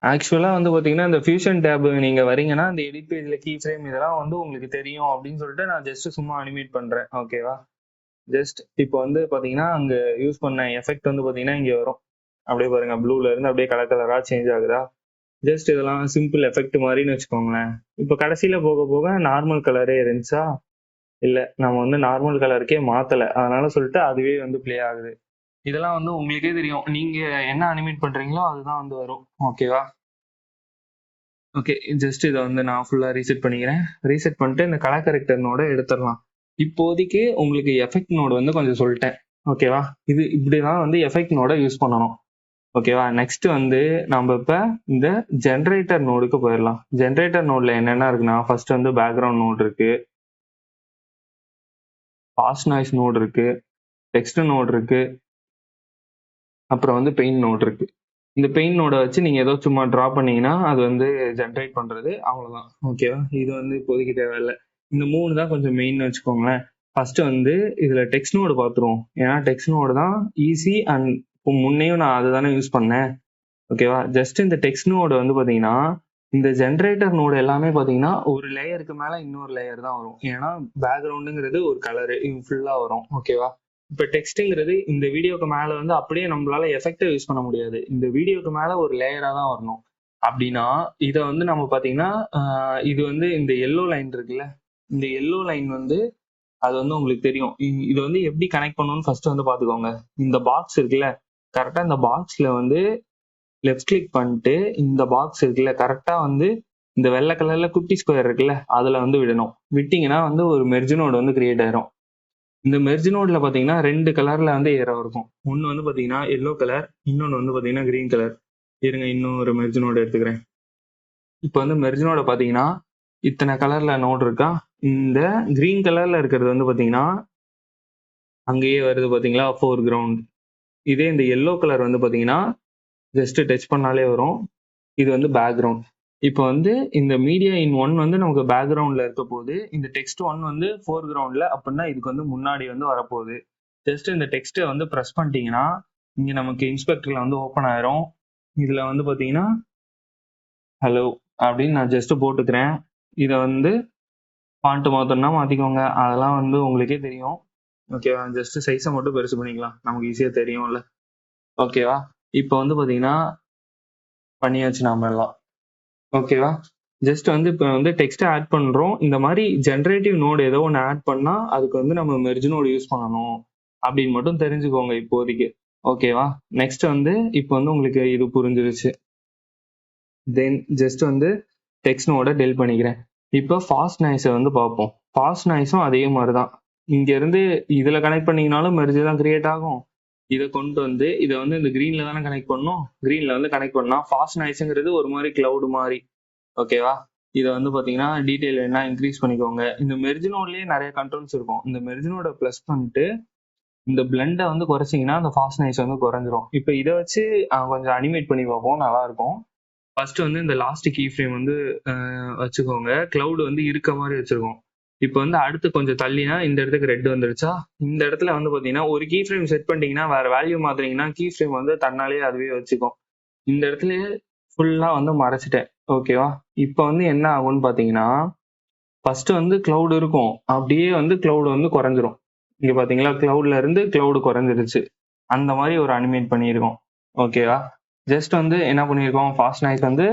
ஆக்சுவலா வந்து பாத்தீங்கன்னா இந்த ஃபியூஷன் டேப் நீங்க வரீங்கன்னா இந்த எடிட் பேஜ்ல கீ ஃப்ரேம் இதெல்லாம் வந்து உங்களுக்கு தெரியும் அப்படின்னு சொல்லிட்டு நான் ஜஸ்ட் சும்மா அனிமேட் பண்றேன். ஓகேவா? ஜஸ்ட் இப்போ வந்து பாத்தீங்கன்னா அங்க யூஸ் பண்ண எஃபெக்ட் வந்து பாத்தீங்கன்னா இங்க வரும். அப்படியே பாருங்க, ப்ளூல இருந்து அப்படியே கலர் கலரா சேஞ்ச் ஆகுதா. ஜஸ்ட் இதெல்லாம் சிம்பிள் எஃபெக்ட் மாதிரின்னு வச்சுக்கோங்களேன். இப்போ கடைசியில போக போக நார்மல் கலரே இருந்துச்சா, இல்ல நம்ம வந்து நார்மல் கலருக்கே மாத்தல, அதனால சொல்லிட்டு அதுவே வந்து பிளே ஆகுது. இதெல்லாம் வந்து உங்களுக்கே தெரியும், நீங்க என்ன அனிமேட் பண்றீங்களோ அதுதான் வந்து வரும். ஓகேவா? ஓகே, ஜஸ்ட் இதை வந்து நான் ஃபுல்லா ரீசெட் பண்ணிக்கிறேன். ரீசெட் பண்ணிட்டு இந்த கலர் கரெக்டர் நோட எடுத்துடலாம். இப்போதைக்கு உங்களுக்கு எஃபெக்ட் நோடு வந்து கொஞ்சம் சொல்லிட்டேன். ஓகேவா? இது இப்படிதான் வந்து எஃபெக்ட் நோட யூஸ் பண்ணணும். ஓகேவா? நெக்ஸ்ட் வந்து நம்ம இப்ப இந்த ஜென்ரேட்டர் நோடுக்கு போயிடலாம். ஜென்ரேட்டர் நோட்ல என்னென்ன இருக்குன்னா ஃபர்ஸ்ட் வந்து பேக்ரவுண்ட் நோட் இருக்கு, ஃபாஸ்ட் நாய்ஸ் நோட் இருக்கு, டெக்ஸ்ட் நோட் இருக்கு, அப்புறம் வந்து பெயிண்ட் நோட் இருக்கு. இந்த பெயிண்ட் நோட வச்சு நீங்க ஏதோ சும்மா டிரா பண்ணீங்கன்னா அது வந்து ஜென்ரேட் பண்றது, அவ்வளவுதான். ஓகேவா? இது வந்து இப்போதைக்கு தேவையில்லை. இந்த 3 தான் கொஞ்சம் மெயின் வச்சுக்கோங்களேன். ஃபர்ஸ்ட் வந்து இதுல டெக்ஸ்ட் நோடு பார்த்துருவோம். ஏன்னா டெக்ஸ்ட் நோடு தான் ஈஸி அண்ட் முன்னையும் நான் அதுதானே யூஸ் பண்ணேன். ஓகேவா? ஜஸ்ட் இந்த டெக்ஸ்ட் நோடு வந்து பாத்தீங்கன்னா இந்த ஜென்ரேட்டர் நோடு எல்லாமே பாத்தீங்கன்னா ஒரு லேயருக்கு மேல இன்னொரு லேயர் தான் வரும். ஏன்னா பேக்ரவுண்டுங்கிறது ஒரு கலரு ஃபுல்லா வரும். ஓகேவா? இப்ப டெக்ஸ்ட்ங்கிறது இந்த வீடியோக்கு மேல வந்து அப்படியே நம்மளால எஃபெக்டா யூஸ் பண்ண முடியாது. இந்த வீடியோக்கு மேல ஒரு லேயரா தான் வரணும். அப்படின்னா இத வந்து நம்ம பாத்தீங்கன்னா இது வந்து இந்த எல்லோ லைன் இருக்குல்ல, இந்த எல்லோ லைன் வந்து அது வந்து உங்களுக்கு தெரியும். இது வந்து எப்படி கனெக்ட் பண்ணணும்னு ஃபர்ஸ்ட் வந்து பாத்துக்கோங்க. இந்த பாக்ஸ் இருக்குல்ல, கரெக்டா இந்த பாக்ஸ்ல வந்து லெஃப்ட் கிளிக் பண்ணிட்டு இந்த பாக்ஸ் இருக்குல்ல, கரெக்டா வந்து இந்த வெள்ளை கலர்ல குட்டி ஸ்கொயர் இருக்குல்ல, அதுல வந்து விடணும். விட்டீங்கன்னா வந்து ஒரு மெர்ஜ் நோடு வந்து கிரியேட் ஆயிரும். இந்த மெர்ஜ் நோட்ல பாத்தீங்கன்னா 2 கலர்ல வந்து ஏரோ இருக்கும். ஒன்னு வந்து பாத்தீங்கன்னா எல்லோ கலர், இன்னொன்னு வந்து பாத்தீங்கன்னா கிரீன் கலர். இருங்க, இன்னும் ஒரு மெர்ஜ் நோடு எடுத்துக்கிறேன். இப்போ வந்து மெர்ஜ் நோட பாத்தீங்கன்னா இத்தனை கலர்ல நோடு இருக்கா. இந்த கிரீன் கலர்ல இருக்கிறது வந்து பாத்தீங்கன்னா அங்கேயே வருது பாத்தீங்களா, ஃபோர் கிரவுண்ட். இதே இந்த எல்லோ கலர் வந்து பாத்தீங்கன்னா ஜஸ்ட் டச் பண்ணாலே வரும். இது வந்து பேக்ரவுண்ட். இப்போ வந்து இந்த மீடியா இன் ஒன் வந்து நமக்கு பேக்ரவுண்ட்ல இருக்க போகுது. இந்த டெக்ஸ்ட் ஒன் வந்து ஃபோர் கிரவுண்ட்ல, அப்படின்னா இதுக்கு வந்து முன்னாடி வந்து வரப்போகுது. ஜஸ்ட் இந்த டெக்ஸ்ட்டை வந்து ப்ரெஸ் பண்ணிட்டீங்கன்னா இங்க நமக்கு இன்ஸ்பெக்டர்ல வந்து ஓப்பன் ஆயிரும். இதுல வந்து பாத்தீங்கன்னா ஹலோ அப்படின்னு நான் ஜஸ்ட் போட்டுக்கிறேன். இதை வந்து ஃபாண்ட் மாத்தணும்னா மாத்திக்கோங்க, அதெல்லாம் வந்து உங்களுக்கே தெரியும். ஓகேவா? ஜஸ்ட் சைஸை மட்டும் பெருசு பண்ணிக்கலாம், நமக்கு ஈஸியா தெரியும்ல. ஓகேவா? இப்போ வந்து பாத்தீங்கன்னா பண்ணியாச்சு நாம எல்லாம். ஓகேவா? ஜஸ்ட் வந்து இப்போ வந்து டெக்ஸ்ட் ஆட் பண்றோம். இந்த மாதிரி ஜென்ரேட்டிவ் நோடு ஏதோ ஒன்று ஆட் பண்ணா அதுக்கு வந்து நம்ம மெர்ஜ் நோடு யூஸ் பண்ணணும் அப்படின்னு மட்டும் தெரிஞ்சுக்கோங்க இப்போதைக்கு. ஓகேவா? நெக்ஸ்ட் வந்து இப்போ வந்து உங்களுக்கு இது புரிஞ்சிருச்சு. தென் ஜஸ்ட் வந்து டெக்ஸ்ட் நோட டெல் பண்ணிக்கிறேன். இப்போ ஃபாஸ்ட் நாய்ஸை வந்து பார்ப்போம். ஃபாஸ்ட் நாய்ஸும் அதே மாதிரி தான். இங்க இருந்து இதுல கனெக்ட் பண்ணீங்கனாலும் மெர்ஜ் தான் கிரியேட் ஆகும். இதை கொண்டு வந்து இதை வந்து இந்த கிரீன்ல தானே கனெக்ட் பண்ணணும். கிரீன்ல வந்து கனெக்ட் பண்ணா ஃபாஸ்ட் நாய்ஸ்ங்கிறது ஒரு மாதிரி கிளவுட் மாதிரி. ஓகேவா? இதை வந்து பாத்தீங்கன்னா டீடைல் என்ன இன்க்ரீஸ் பண்ணிக்கோங்க. இந்த மெர்ஜ் நோட்லயே நிறைய கண்ட்ரோல்ஸ் இருக்கும். இந்த மெர்ஜ் நோட பிளஸ் பண்ணிட்டு இந்த பிளெண்டை வந்து குறைச்சிங்கன்னா அந்த ஃபாஸ்ட் நாய்ஸ் வந்து குறைஞ்சிரும். இப்போ இதை வச்சு கொஞ்சம் அனிமேட் பண்ணி பார்ப்போம், நல்லா இருக்கும். ஃபர்ஸ்ட் வந்து இந்த லாஸ்ட் கீ ஃப்ரேம் வந்து வச்சுக்கோங்க. கிளவுட் வந்து இருக்க மாதிரி வச்சிருக்கோம். இப்போ வந்து அடுத்து கொஞ்சம் தள்ளினா இந்த இடத்துக்கு ரெட் வந்துருச்சா, இந்த இடத்துல வந்து பாத்தீங்கன்னா ஒரு கீ ஃப்ரேம் செட் பண்ணிட்டீங்கன்னா வேற வேல்யூ மாத்துறீங்கன்னா கீ ஃப்ரேம் வந்து தன்னாலே அதுவே வச்சுக்கும். இந்த இடத்துல ஃபுல்லா வந்து மறைச்சிட்டேன். ஓகேவா? இப்போ வந்து என்ன ஆகும்னு பாத்தீங்கன்னா ஃபர்ஸ்ட் வந்து கிளவுட் இருக்கும், அப்படியே வந்து கிளவுட் வந்து குறைஞ்சிரும். இங்க பாத்தீங்களா, கிளவுட்ல இருந்து கிளவுட் குறைஞ்சிருச்சு. அந்த மாதிரி ஒரு அனிமேட் பண்ணியிருக்கோம். ஓகேவா? ஜஸ்ட் வந்து என்ன பண்ணியிருக்கோம், ஃபாஸ்ட் நாய்ஸ் வந்து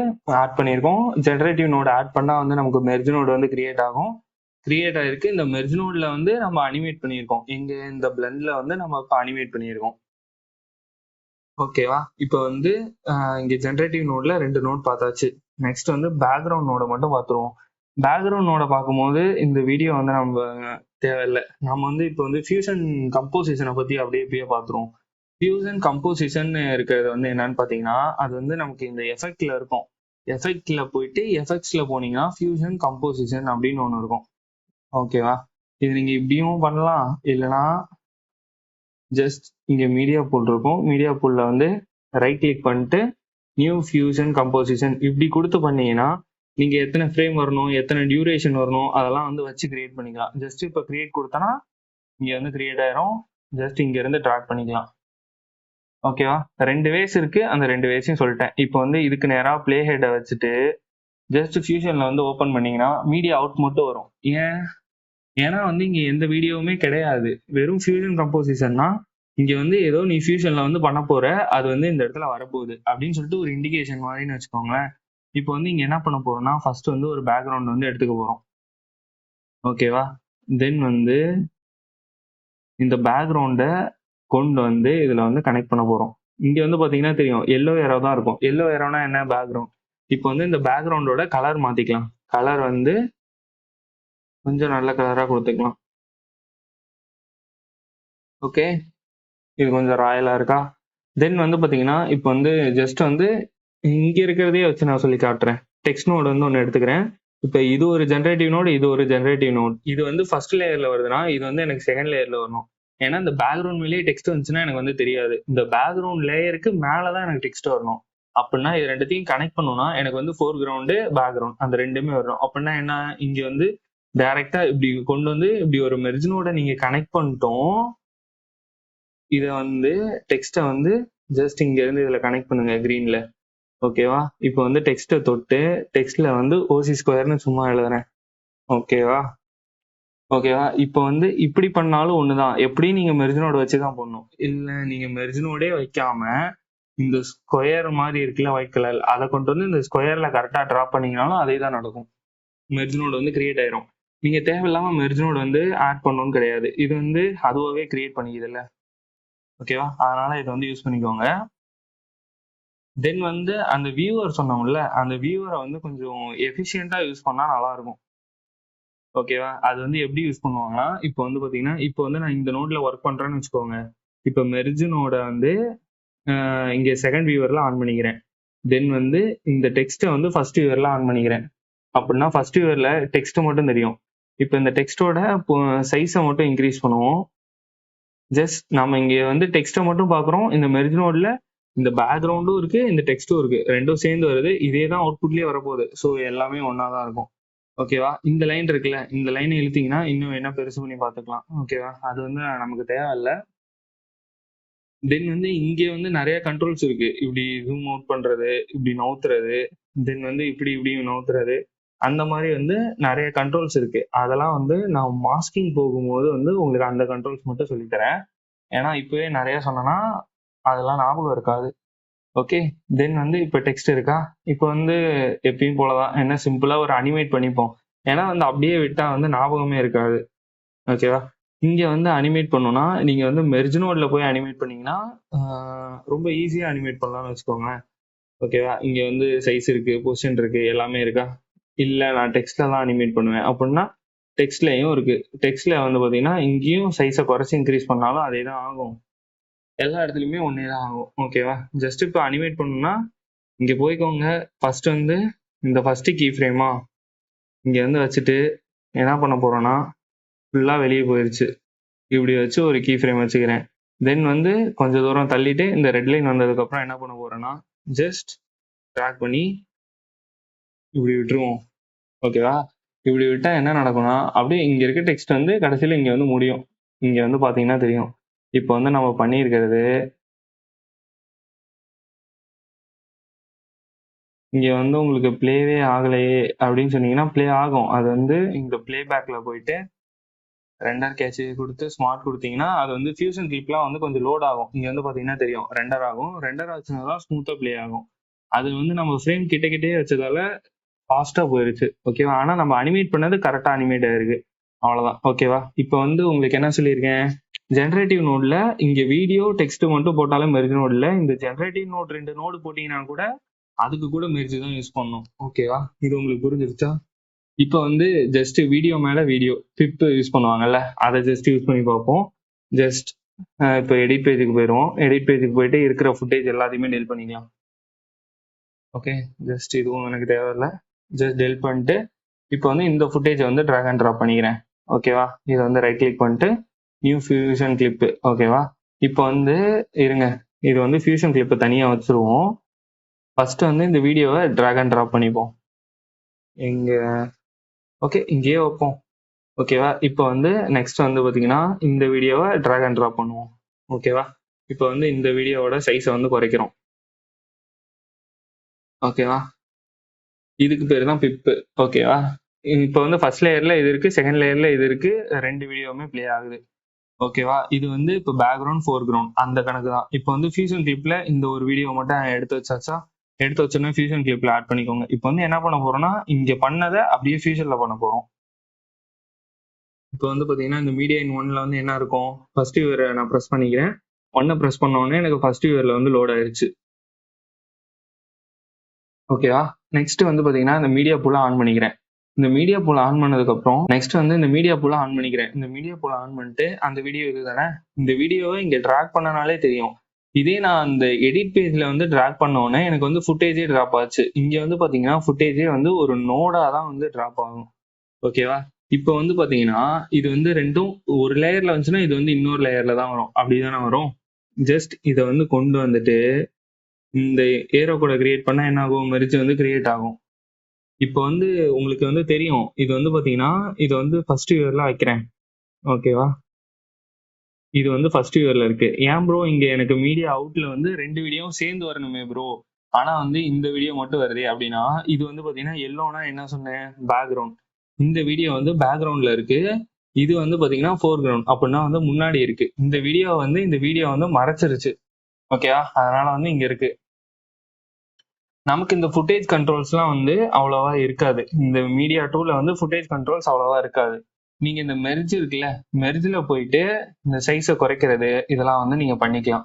ஆட் பண்ணியிருக்கோம். ஜெனரேட்டிவ் நோட் ஆட் பண்ணா வந்து நமக்கு மெர்ஜ் நோடு வந்து கிரியேட் ஆகும். கிரியேட் ஆயிருக்கு. இந்த மெர்ஜ் நோட்ல வந்து நம்ம அனிமேட் பண்ணியிருக்கோம். இங்க இந்த பிளெண்ட்ல வந்து நம்ம இப்போ அனிமேட் பண்ணியிருக்கோம். ஓகேவா? இப்போ வந்து இங்க ஜெனரேட்டிவ் நோட்ல 2 நோட் பார்த்தாச்சு. நெக்ஸ்ட் வந்து பேக்ரவுண்ட் நோட மட்டும் பார்த்துருவோம். பேக்ரவுண்ட் நோட பார்க்கும்போது இந்த வீடியோ வந்து நம்ம தேவையில்லை. நம்ம வந்து இப்போ வந்து ஃபியூஷன் கம்போசிஷனை பத்தி அப்படியே பார்த்துருவோம். ஃபியூஷன் கம்போசிஷன் இருக்கிறது வந்து என்னன்னு பாத்தீங்கன்னா அது வந்து நமக்கு இந்த எஃபெக்ட்ல இருக்கும். எஃபெக்ட்ல போயிட்டு எஃபெக்ட்ஸ்ல போனீங்கன்னா ஃபியூஷன் கம்போசிஷன் அப்படின்னு ஒன்று இருக்கும். ஓகேவா? இது நீங்க இப்படியும் பண்ணலாம், இல்லைன்னா ஜஸ்ட் இங்க மீடியா பூல் இருக்கும். மீடியா பூல்ல வந்து ரைட் கிளிக் பண்ணிட்டு நியூ ஃபியூஷன் கம்போசிஷன் இப்படி கொடுத்து பண்ணீங்கன்னா நீங்க எத்தனை ஃப்ரேம் வரணும், எத்தனை டியூரேஷன் வரணும், அதெல்லாம் வந்து வச்சு கிரியேட் பண்ணிக்கலாம். ஜஸ்ட் இப்போ கிரியேட் கொடுத்தனா இங்க வந்து கிரியேட் ஆயிரும். ஜஸ்ட் இங்க இருந்து ட்ராக் பண்ணிக்கலாம். ஓகேவா? 2 வேஸ் இருக்கு, அந்த 2 வேஸையும் சொல்லிட்டேன். இப்போ வந்து இதுக்கு நேரா பிளே ஹெட்டை வச்சுட்டு ஜஸ்ட் ஃபியூஷன்ல வந்து ஓபன் பண்ணீங்கன்னா மீடியா அவுட் மட்டும் வரும். ஏன்னா வந்து இங்க எந்த வீடியோவுமே கிடையாது, வெறும் ஃபியூஷன் கம்போசிஷன்னா இங்க வந்து ஏதோ நீ ஃபியூஷன்ல வந்து பண்ண போற, அது வந்து இந்த இடத்துல வரப்போகுது அப்படின்னு சொல்லிட்டு ஒரு இண்டிகேஷன் மாதிரின்னு வச்சுக்கோங்களேன். இப்போ வந்து இங்க என்ன பண்ண போறோம்னா ஃபர்ஸ்ட் வந்து ஒரு பேக்ரவுண்ட் வந்து எடுத்துக்க போறோம். ஓகேவா? தென் வந்து இந்த பேக்ரவுண்டை கொண்டு வந்து இதுல வந்து கனெக்ட் பண்ண போறோம். இங்க வந்து பாத்தீங்கன்னா தெரியும், எல்லோ ஏரோ தான் இருக்கும். எல்லோ ஏரோனா என்ன, பேக்ரவுண்ட். இப்போ வந்து இந்த பேக்ரவுண்டோட கலர் மாத்திக்கலாம். கலர் வந்து கொஞ்சம் நல்ல கலரா கொடுத்துக்கலாம். ஓகே, இது கொஞ்சம் ராயலா இருக்கா. தென் வந்து பாத்தீங்கன்னா இப்போ வந்து ஜஸ்ட் வந்து இங்க இருக்கிறதே வச்சு நான் சொல்லி காட்டுறேன். டெக்ஸ்ட் நோட் வந்து ஒன்று எடுத்துக்கிறேன். இப்போ இது ஒரு ஜென்ரேட்டிவ் நோட், இது ஒரு ஜென்ரேட்டிவ் நோட். இது வந்து ஃபர்ஸ்ட் லேயர்ல வருதுன்னா இது வந்து எனக்கு செகண்ட் லேயர்ல வரணும். ஏன்னா இந்த பேக்ரவுண்ட் மேலேயே டெக்ஸ்ட் வந்துச்சுன்னா எனக்கு வந்து தெரியாது. இந்த பேக்ரவுண்ட் லேயருக்கு மேலதான் எனக்கு டெக்ஸ்ட் வரணும். அப்படின்னா இது ரெண்டுத்தையும் கனெக்ட் பண்ணணும்னா எனக்கு வந்து ஃபோர் கிரவுண்டு பேக்ரவுண்ட் அந்த ரெண்டுமே வரணும். அப்படின்னா என்ன, இங்க வந்து டைரக்டா இப்படி கொண்டு வந்து இப்படி ஒரு மெர்ஜ் நோட நீங்க கனெக்ட் பண்ணிட்டோம். இதை வந்து டெக்ஸ்ட்டை வந்து ஜஸ்ட் இங்க இருந்து இதுல கனெக்ட் பண்ணுங்க கிரீன்ல. ஓகேவா? இப்போ வந்து டெக்ஸ்ட்டை தொட்டு டெக்ஸ்ட்ல வந்து ஓசி ஸ்கொயர்னு சும்மா எழுதுறேன். ஓகேவா? ஓகேவா? இப்போ வந்து இப்படி பண்ணாலும் ஒண்ணுதான். எப்படியும் நீங்க மெர்ஜ் நோட் வச்சு தான் பண்ணணும். இல்ல நீங்க மெர்ஜ் நோடே வைக்காம இந்த ஸ்கொயர் மாதிரி இருக்குல்ல ஒயிட் கலர், அதை கொண்டு வந்து இந்த ஸ்கொயர்ல கரெக்டா டிராப் பண்ணீங்கனாலும் அதே தான் நடக்கும். மெர்ஜ் நோட் வந்து கிரியேட் ஆயிரும். நீங்க தேவையில்லாம மெர்ஜ் நோட் வந்து ஆட் பண்ணணும்னு கிடையாது. இது வந்து அதுவாகவே கிரியேட் பண்ணிக்குதுல்ல. ஓகேவா? அதனால இதை வந்து யூஸ் பண்ணிக்கோங்க. தென் வந்து அந்த வியூவர் சொன்னோம்ல, அந்த வியூவரை வந்து கொஞ்சம் எஃபிஷியண்டா யூஸ் பண்ணா நல்லா இருக்கும். ஓகேவா? அது வந்து எப்படி யூஸ் பண்ணுவாங்கன்னா, இப்போ வந்து பாத்தீங்கன்னா, இப்போ வந்து நான் இந்த நோட்ல ஒர்க் பண்றேன்னு வச்சுக்கோங்க. இப்போ மெர்ஜ் நோட வந்து இங்க செகண்ட் வியூவர்ல ஆன் பண்ணிக்கிறேன். தென் வந்து இந்த டெக்ஸ்ட்டை வந்து ஃபர்ஸ்ட் வியூவர்ல ஆன் பண்ணிக்கிறேன். அப்படின்னா ஃபர்ஸ்ட் வியூவர்ல டெக்ஸ்ட் மட்டும் தெரியும். இப்போ இந்த டெக்ஸ்டோட சைஸை மட்டும் இன்க்ரீஸ் பண்ணுவோம். ஜஸ்ட் நம்ம இங்க வந்து டெக்ஸ்ட்டை மட்டும் பாக்குறோம். இந்த மெர்ஜ் நோட்ல இந்த பேக்ரவுண்டும் இருக்கு, இந்த டெக்ஸ்டும் இருக்கு, ரெண்டும் சேர்ந்து வருது. இதே தான் அவுட்புட்லயே வரப்போகுது. ஸோ எல்லாமே ஒன்னா தான் இருக்கும். ஓகேவா? இந்த லைன் இருக்குல்ல, இந்த லைனை இழுத்தீங்கன்னா இன்னும் என்ன பெருசு பண்ணி பார்த்துக்கலாம். ஓகேவா? அது வந்து நமக்கு தேவையில்ல. தென் வந்து இங்க வந்து நிறைய கண்ட்ரோல்ஸ் இருக்கு. இப்படி ஜூம் அவுட் பண்றது, இப்படி நவுத்துறது, தென் வந்து இப்படி இப்படி நவுத்துறது, அந்த மாதிரி வந்து நிறைய கண்ட்ரோல்ஸ் இருக்கு. அதெல்லாம் வந்து நான் மாஸ்கிங் போகும்போது வந்து உங்களுக்கு அந்த கண்ட்ரோல்ஸ் மட்டும் சொல்லித்தரேன். ஏன்னா இப்பவே நிறைய சொன்னேன்னா அதெல்லாம் ஞாபகம் இருக்காது. ஓகே, தென் வந்து இப்போ டெக்ஸ்ட் இருக்கா? இப்போ வந்து எப்பயும் போலதான் என்ன சிம்பிளா ஒரு அனிமேட் பண்ணிப்போம். ஏன்னா வந்து அப்படியே விட்டா வந்து ஞாபகமே இருக்காது. ஓகேவா? இங்க வந்து அனிமேட் பண்ணணும்னா நீங்க வந்து மெர்ஜ் நோட்ல போய் அனிமேட் பண்ணீங்கன்னா ரொம்ப ஈஸியா அனிமேட் பண்ணலாம்னு வச்சுக்கோங்களேன். ஓகேவா? இங்க வந்து சைஸ் இருக்கு, பொசிஷன் இருக்கு, எல்லாமே இருக்கா? இல்ல நான் டெக்ஸ்ட்ல தான் அனிமேட் பண்ணுவேன் அப்படின்னா டெக்ஸ்ட்லயும் இருக்கு. டெக்ஸ்ட்ல வந்து பாத்தீங்கன்னா இங்கேயும் சைஸை குறைச்சி இன்க்ரீஸ் பண்ணாலும் அதே தான் ஆகும். எல்லா இடத்துலயுமே ஒன்னே தான் ஆகும். ஓகேவா? ஜஸ்ட் இப்போ அனிமேட் பண்ணணும்னா இங்க போய்க்கோங்க. ஃபர்ஸ்ட் வந்து இந்த ஃபர்ஸ்ட் கீ ஃப்ரேமா இங்க வந்து வச்சுட்டு என்ன பண்ண போறோம்னா ஃபுல்லா வெளியே போயிருச்சு. இப்படி வச்சு ஒரு கீ ஃப்ரேம் வச்சுக்கிறேன். தென் வந்து கொஞ்சம் தூரம் தள்ளிட்டு இந்த ரெட் லைன் வந்ததுக்கு அப்புறம் என்ன பண்ண போறேன்னா ஜஸ்ட் ட்ராக் பண்ணி இப்படி விட்டுருவோம். ஓகேவா? இப்படி விட்டா என்ன நடக்கும்னா அப்படியே இங்க இருக்க டெக்ஸ்ட் வந்து கடைசியில இங்க வந்து முடியும். இங்க வந்து பாத்தீங்கன்னா தெரியும். இப்போ வந்து நம்ம பண்ணியிருக்கிறது இங்க வந்து உங்களுக்கு பிளேவே ஆகலையே அப்படின்னு சொன்னீங்கன்னா பிளே ஆகும். அது வந்து இந்த பிளே பேக்ல போயிட்டு ரெண்டர் கேட்ச் கொடுத்து ஸ்மார்ட் கொடுத்தீங்கன்னா அது வந்து ஃபியூஷன் கிளிப்லாம் வந்து கொஞ்சம் லோட் ஆகும். இங்க வந்து பாத்தீங்கன்னா தெரியும் ரெண்டர் ஆகும். ரெண்டர் ஆச்சுன்னா தான் ஸ்மூத்தா பிளே ஆகும். அது வந்து நம்ம ஃப்ரேம் கிட்டே வச்சதால ஃபாஸ்டா போயிருச்சு. ஓகேவா? ஆனா நம்ம அனிமேட் பண்ணது கரெக்டா அனிமேட் ஆயிருக்கு. அவ்வளவுதான். ஓகேவா? இப்போ வந்து உங்களுக்கு என்ன சொல்லியிருக்கேன், ஜெனரேட்டிவ் நோட்ல இங்க வீடியோ டெக்ஸ்ட் மட்டும் போட்டாலும் மெர்ஜ் நோட்ல இந்த ஜெனரேட்டிவ் நோட் 2 நோடு போட்டீங்கன்னா கூட அதுக்கு கூட மெர்ஜ் தான் யூஸ் பண்ணணும். ஓகேவா? இது உங்களுக்கு புரிஞ்சிருச்சா? இப்போ வந்து ஜஸ்ட் வீடியோ மேல வீடியோ பிப் யூஸ் பண்ணுவாங்கல்ல, அதை ஜஸ்ட் யூஸ் பண்ணி பார்ப்போம். ஜஸ்ட் இப்போ எடிட் பேஜுக்கு போயிடுவோம். எடிட் பேஜுக்கு போயிட்டு இருக்கிற ஃபுட்டேஜ் எல்லாத்தையுமே டெலிட் பண்ணிக்கலாம். ஓகே, ஜஸ்ட் இதுவும் எனக்கு தேவையில்லை. ஜஸ்ட் டெலிட் பண்ணிட்டு இப்போ வந்து இந்த ஃபுட்டேஜை வந்து ட்ராக் அண்ட் ட்ராப் பண்ணிக்கிறேன். ஓகேவா? இதை வந்து ரைட் கிளிக் பண்ணிட்டு நியூ ஃபியூஷன் கிளிப். ஓகேவா? இப்போ வந்து இருங்க, இது வந்து ஃபியூஷன் கிளிப்பை தனியாக வச்சிருவோம். ஃபர்ஸ்ட் வந்து இந்த வீடியோவை ட்ராக் அண்ட் ட்ராப் பண்ணிப்போம். எங்க ஓகே, இங்கேயே வைப்போம். ஓகேவா? இப்போ வந்து நெக்ஸ்ட் வந்து பாத்தீங்கன்னா இந்த வீடியோவை ட்ராக் அண்ட் ட்ராப் பண்ணுவோம். ஓகேவா? இப்போ வந்து இந்த வீடியோவோட சைஸை வந்து குறைக்கிறோம். ஓகேவா? இதுக்கு பேர் தான் பிப்பு. ஓகேவா? இப்போ வந்து ஃபர்ஸ்ட் லேயர்ல இது இருக்கு, செகண்ட் லேயர்ல இது இருக்கு, ரெண்டு வீடியோவுமே பிளே ஆகுது. ஓகேவா? இது வந்து இப்போ பேக்ரவுண்ட் ஃபோர் கிரவுண்ட் அந்த கணக்கு தான். இப்போ வந்து ஃபியூஷன் கிளிப்ல இந்த ஒரு வீடியோ மட்டும் எடுத்து வச்சாச்சா, எடுத்து வச்சோன்னா ஃபியூஷன் கிளிப்ல ஆட் பண்ணிக்கோங்க. இப்போ வந்து என்ன பண்ண போறோம்னா இங்க பண்ணதை அப்படியே ஃபியூஷன்ல பண்ண போறோம். இப்போ வந்து பாத்தீங்கன்னா இந்த மீடியா இன் ஒன்ல வந்து என்ன இருக்கும், ஃபர்ஸ்ட் வியூவரை நான் ப்ரெஸ் பண்ணிக்கிறேன். ஒன்னை ப்ரெஸ் பண்ண உடனே எனக்கு ஃபர்ஸ்ட் வியூவர்ல வந்து லோட் ஆயிருச்சு. ஓகேவா? நெக்ஸ்ட் வந்து பாத்தீங்கன்னா இந்த மீடியா பூல ஆன் பண்ணிக்கிறேன். இந்த மீடியா பூல ஆன் பண்ணதுக்கு அப்புறம் நெக்ஸ்ட் வந்து இந்த மீடியா பூல ஆன் பண்ணிக்கிறேன். இந்த மீடியா பூல ஆன் பண்ணிட்டு அந்த வீடியோ இது தானே, இந்த வீடியோவை இங்க ட்ராக் பண்ணனாலே தெரியும். இதே நான் அந்த எடிட் பேஜ்ல வந்து ட்ராக் பண்ண உடனே எனக்கு வந்து ஃபுட்டேஜே டிராப் ஆச்சு. இங்க வந்து பாத்தீங்கன்னா ஃபுட்டேஜே வந்து ஒரு நோடா தான் வந்து டிராப் ஆகும். ஓகேவா? இப்போ வந்து பாத்தீங்கன்னா இது வந்து ரெண்டும் ஒரு லேயர்ல வந்துச்சுன்னா இது வந்து இன்னொரு லேயர்ல தான் வரும். அப்படிதானே வரும். ஜஸ்ட் இதை வந்து கொண்டு வந்துட்டு இந்த ஏரோ கூட கிரியேட் பண்ணா என்ன ஆகும், மெர்ஜ் வந்து கிரியேட் ஆகும். இப்போ வந்து உங்களுக்கு வந்து தெரியும், இது வந்து பாத்தீங்கன்னா இது வந்து ஃபர்ஸ்ட் வியூவர்ல வைக்கிறேன். ஓகேவா? இது வந்து ஃபர்ஸ்ட் வியூவர்ல இருக்கு. ஏன் ப்ரோ இங்க எனக்கு மீடியா அவுட்ல வந்து 2 வீடியோவும் சேர்ந்து வரணுமே ப்ரோ, ஆனா வந்து இந்த வீடியோ மட்டும் வருது அப்படின்னா, இது வந்து பாத்தீங்கன்னா எல்லோனா என்ன சொன்னேன், பேக்ரவுண்ட். இந்த வீடியோ வந்து பேக்ரவுண்ட்ல இருக்கு, இது வந்து பாத்தீங்கன்னா ஃபோர்கிரவுண்ட் அப்படின்னா வந்து முன்னாடி இருக்கு. இந்த வீடியோ வந்து மறைச்சிருச்சு. ஓகேவா, அதனால வந்து இங்க இருக்கு. நமக்கு இந்த ஃபுட்டேஜ் கண்ட்ரோல்ஸ்லாம் வந்து அவ்வளவா இருக்காது. இந்த மீடியா 2ல வந்து ஃபுட்டேஜ் கண்ட்ரோல்ஸ் அவ்வளவா இருக்காது. நீங்க இந்த மெர்ஜ் இருக்குல்ல, மெர்ஜ்ல போயிட்டு இந்த சைஸை குறைக்கிறது இதெல்லாம் வந்து நீங்க பண்ணிக்கலாம்.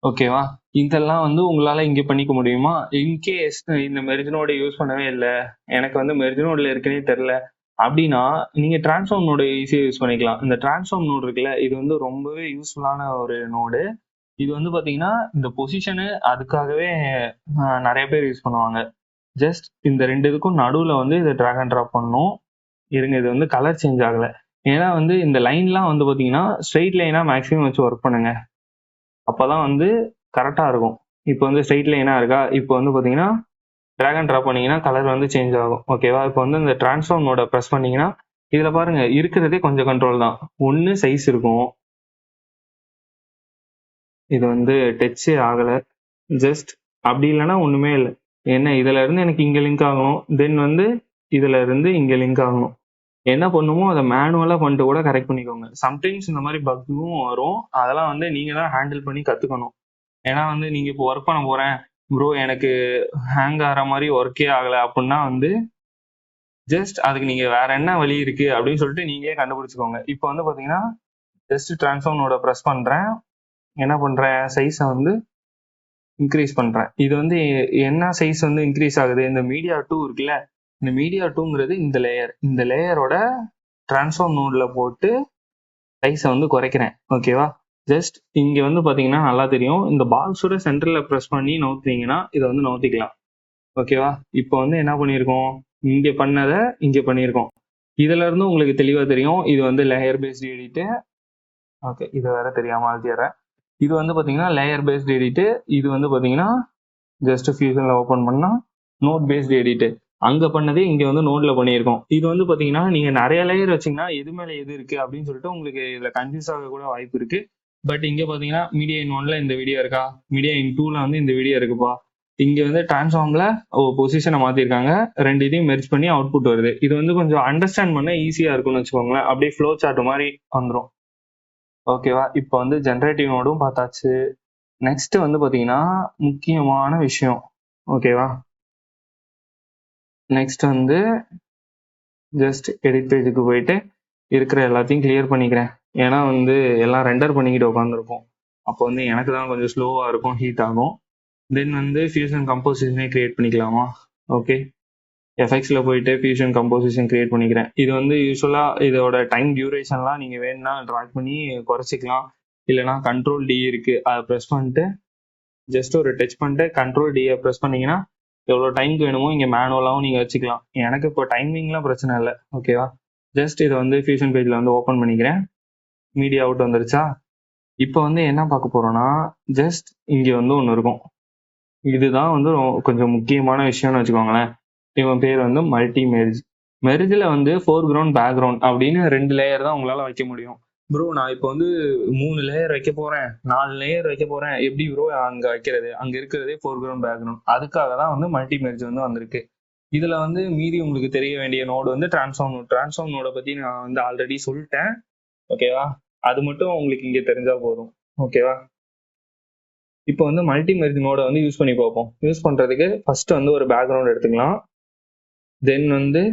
ஓகேவா, இதெல்லாம் வந்து உங்களால இங்க பண்ணிக்க முடியுமா? இன்கேஸ் இந்த மெர்ஜ் நோட யூஸ் பண்ணவே இல்லை, எனக்கு வந்து மெர்ஜ் நோட்ல இருக்குன்னே தெரியல அப்படின்னா, நீங்க டிரான்ஸ்ஃபார்ம் நோட ஈஸியா யூஸ் பண்ணிக்கலாம். இந்த டிரான்ஸ்ஃபார்ம் நோடு இருக்குல்ல, இது வந்து ரொம்பவே யூஸ்ஃபுல்லான ஒரு நோடு. இது வந்து பாத்தீங்கன்னா இந்த பொசிஷனு அதுக்காகவே நிறைய பேர் யூஸ் பண்ணுவாங்க. ஜஸ்ட் இந்த 2 இதுக்கும் நடுவுல வந்து இதை டிராக் அண்ட் ட்ராப் பண்ணணும். இருங்க, இது வந்து கலர் சேஞ்ச் ஆகல. ஏன்னா வந்து இந்த லைன்லாம் வந்து பாத்தீங்கன்னா ஸ்ட்ரெயிட் லைனா மேக்ஸிமம் வச்சு ஒர்க் பண்ணுங்க, அப்பதான் வந்து கரெக்டா இருக்கும். இப்போ வந்து ஸ்ட்ரெயிட் லைனா இருக்கா, இப்போ வந்து பாத்தீங்கன்னா டிராக் அண்ட் ட்ராப் பண்ணீங்கன்னா கலர் வந்து சேஞ்ச் ஆகும். ஓகேவா, இப்போ வந்து இந்த டிரான்ஸ்ஃபார்ம் நோட ப்ரெஸ் பண்ணீங்கன்னா இதுல பாருங்க இருக்கிறதே கொஞ்சம் கண்ட்ரோல் தான். ஒன்னு சைஸ் இருக்கும், இது வந்து டச்சே ஆகல, ஜஸ்ட் அப்படி இல்லைன்னா ஒண்ணுமே இல்லை. என்ன, இதுல இருந்து எனக்கு இங்க லிங்க் ஆகணும், தென் வந்து இதுல இருந்து இங்க லிங்க் ஆகணும். என்ன பண்ணுமோ அதை மேனுவலா பண்ணிட்டு கூட கரெக்ட் பண்ணிக்கோங்க. சம்டைம்ஸ் இந்த மாதிரி பக்கும் வரும், அதெல்லாம் வந்து நீங்க தான் ஹேண்டில் பண்ணி கத்துக்கணும். ஏன்னா வந்து நீங்க இப்போ ஒர்க் பண்ண போறேன் ப்ரோ, எனக்கு ஹேங் ஆகிற மாதிரி ஒர்க்கே ஆகலை அப்படின்னா வந்து ஜஸ்ட் அதுக்கு நீங்க வேற என்ன வழி இருக்கு அப்படின்னு சொல்லிட்டு நீங்களே கண்டுபிடிச்சுக்கோங்க. இப்போ வந்து பாத்தீங்கன்னா ஜஸ்ட் டிரான்ஸ்ஃபார்மோட ப்ரெஸ் பண்றேன், என்ன பண்றேன், சைஸை வந்து இன்க்ரீஸ் பண்றேன். இது வந்து என்ன சைஸ் வந்து இன்க்ரீஸ் ஆகுது, இந்த மீடியா 2 இருக்குல்ல, இந்த மீடியா 2ங்கிறது இந்த லேயரோட டிரான்ஸ்ஃபார்ம் நோட்ல போட்டு சைஸை வந்து குறைக்கிறேன். ஓகேவா, ஜஸ்ட் இங்க வந்து பாத்தீங்கன்னா நல்லா தெரியும், இந்த பாக்ஸோட சென்டர்ல ப்ரெஸ் பண்ணி நவுத்துனீங்கன்னா இதை வந்து நவுத்திக்கலாம். ஓகேவா, இப்போ வந்து என்ன பண்ணியிருக்கோம், இங்க பண்ணதை இங்க பண்ணியிருக்கோம். இதுல இருந்து உங்களுக்கு தெளிவா தெரியும், இது வந்து லேயர் பேஸ்ட் எடிட். ஓகே, இது வேற தெரியாம அழுத்திடுறேன். இது வந்து பாத்தீங்கன்னா லேயர் பேஸ்ட் எடிட். இது வந்து பாத்தீங்கன்னா ஜஸ்ட் ஃபியூஷன்ல ஓபன் பண்ணா நோட் பேஸ்ட் எடிட். அங்க பண்ணதே இங்க வந்து நோட்ல பண்ணியிருக்கோம். இது வந்து பாத்தீங்கன்னா நீங்க நிறைய லேயர் வச்சீங்கன்னா எது மேல எது இருக்கு அப்படின்னு சொல்லிட்டு உங்களுக்கு இதுல கன்ஃபியூஸ் ஆக கூட வாய்ப்பு இருக்கு. பட் இங்க பாத்தீங்கன்னா மீடியா இன் 1ல இந்த வீடியோ இருக்கா, மீடியா இன் 2ல வந்து இந்த வீடியோ இருக்குப்பா. இங்க வந்து டிரான்ஸ்ஃபார்ம்ல பொசிஷனை மாத்திருக்காங்க, 2 இதையும் மெர்ஜ் பண்ணி அவுட்புட் வருது. இது வந்து கொஞ்சம் அண்டர்ஸ்டாண்ட் பண்ண ஈஸியா இருக்கும்னு வச்சுக்கோங்களேன். அப்படியே ஃப்ளோ சார்ட் மாதிரி வந்துடும். ஓகேவா, இப்போ வந்து ஜென்ரேட்டிவ் நோடும் பார்த்தாச்சு. நெக்ஸ்ட் வந்து பாத்தீங்கன்னா முக்கியமான விஷயம். ஓகேவா, நெக்ஸ்ட் வந்து ஜஸ்ட் எடிட் பேஜுக்கு போயிட்டு இருக்கிற எல்லாத்தையும் கிளியர் பண்ணிக்கிறேன். ஏன்னா வந்து எல்லாம் ரெண்டர் பண்ணிக்கிட்டு உட்காந்துருப்போம், அப்போ வந்து எனக்கு தான் கொஞ்சம் ஸ்லோவா இருக்கும், ஹீட் ஆகும். தென் வந்து ஃபியூஷன் கம்போசிஷனே கிரியேட் பண்ணிக்கலாமா. ஓகே, எஃப்எக்ஸ்ல போயிட்டு ஃபியூஷன் கம்போசிஷன் கிரியேட் பண்ணிக்கிறேன். இது வந்து யூஸ்வலா இதோட டைம் டியூரேஷன்லாம் நீங்க வேணும்னா ட்ராக் பண்ணி குறைச்சிக்கலாம். இல்லைனா கண்ட்ரோல் டி இருக்கு, அதை ப்ரெஸ் பண்ணிட்டு ஜஸ்ட் ஒரு டச் பண்ணிட்டு கண்ட்ரோல் டியை ப்ரெஸ் பண்ணீங்கன்னா எவ்வளோ டைம்க்கு வேணுமோ இங்கே மேனுவலாகவும் நீங்கள் வச்சுக்கலாம். எனக்கு இப்போ டைமிங்லாம் பிரச்சனை இல்லை. ஓகேவா, ஜஸ்ட் இதை வந்து ஃபியூஷன் பேஜில் வந்து ஓப்பன் பண்ணிக்கிறேன். மீடியா அவுட் வந்துருச்சா. இப்போ வந்து என்ன பார்க்க போறோம்னா ஜஸ்ட் இங்கே வந்து ஒன்று இருக்கும், இதுதான் வந்து கொஞ்சம் முக்கியமான விஷயம்னு வச்சுக்கோங்களேன். இவன் பேர் வந்து மல்டி மெர்ஜ். மெர்ஜில் வந்து ஃபோர்கிரவுண்ட் பேக்ரவுண்ட் அப்படின்னு 2 லேயர் தான் உங்களால் வைக்க முடியும். ப்ரோ நான் இப்போ வந்து 3 லேயர் வைக்க போறேன், 4 லேயர் வைக்க போறேன், எப்படி ப்ரோ அங்க வைக்கிறது, அங்க இருக்கிறதே ஃபோர்கிரவுண்ட் பேக்ரவுண்ட். அதுக்காக தான் வந்து மல்டி மெர்ஜ் வந்து வந்திருக்கு. இதுல வந்து மீதி உங்களுக்கு தெரிய வேண்டிய நோடு வந்து டிரான்ஸ்ஃபார்ம் நோட். டிரான்ஸ்ஃபார்ம் நோட பத்தி நான் வந்து ஆல்ரெடி சொல்லிட்டேன். ஓகேவா, அது மட்டும் உங்களுக்கு இங்க தெரிஞ்சா போதும். ஓகேவா, இப்போ வந்து மல்டி மெர்ஜ் நோட வந்து யூஸ் பண்ணி பார்ப்போம். யூஸ் பண்றதுக்கு ஃபர்ஸ்ட் வந்து ஒரு பேக்ரவுண்ட் எடுத்துக்கலாம். தென் வந்து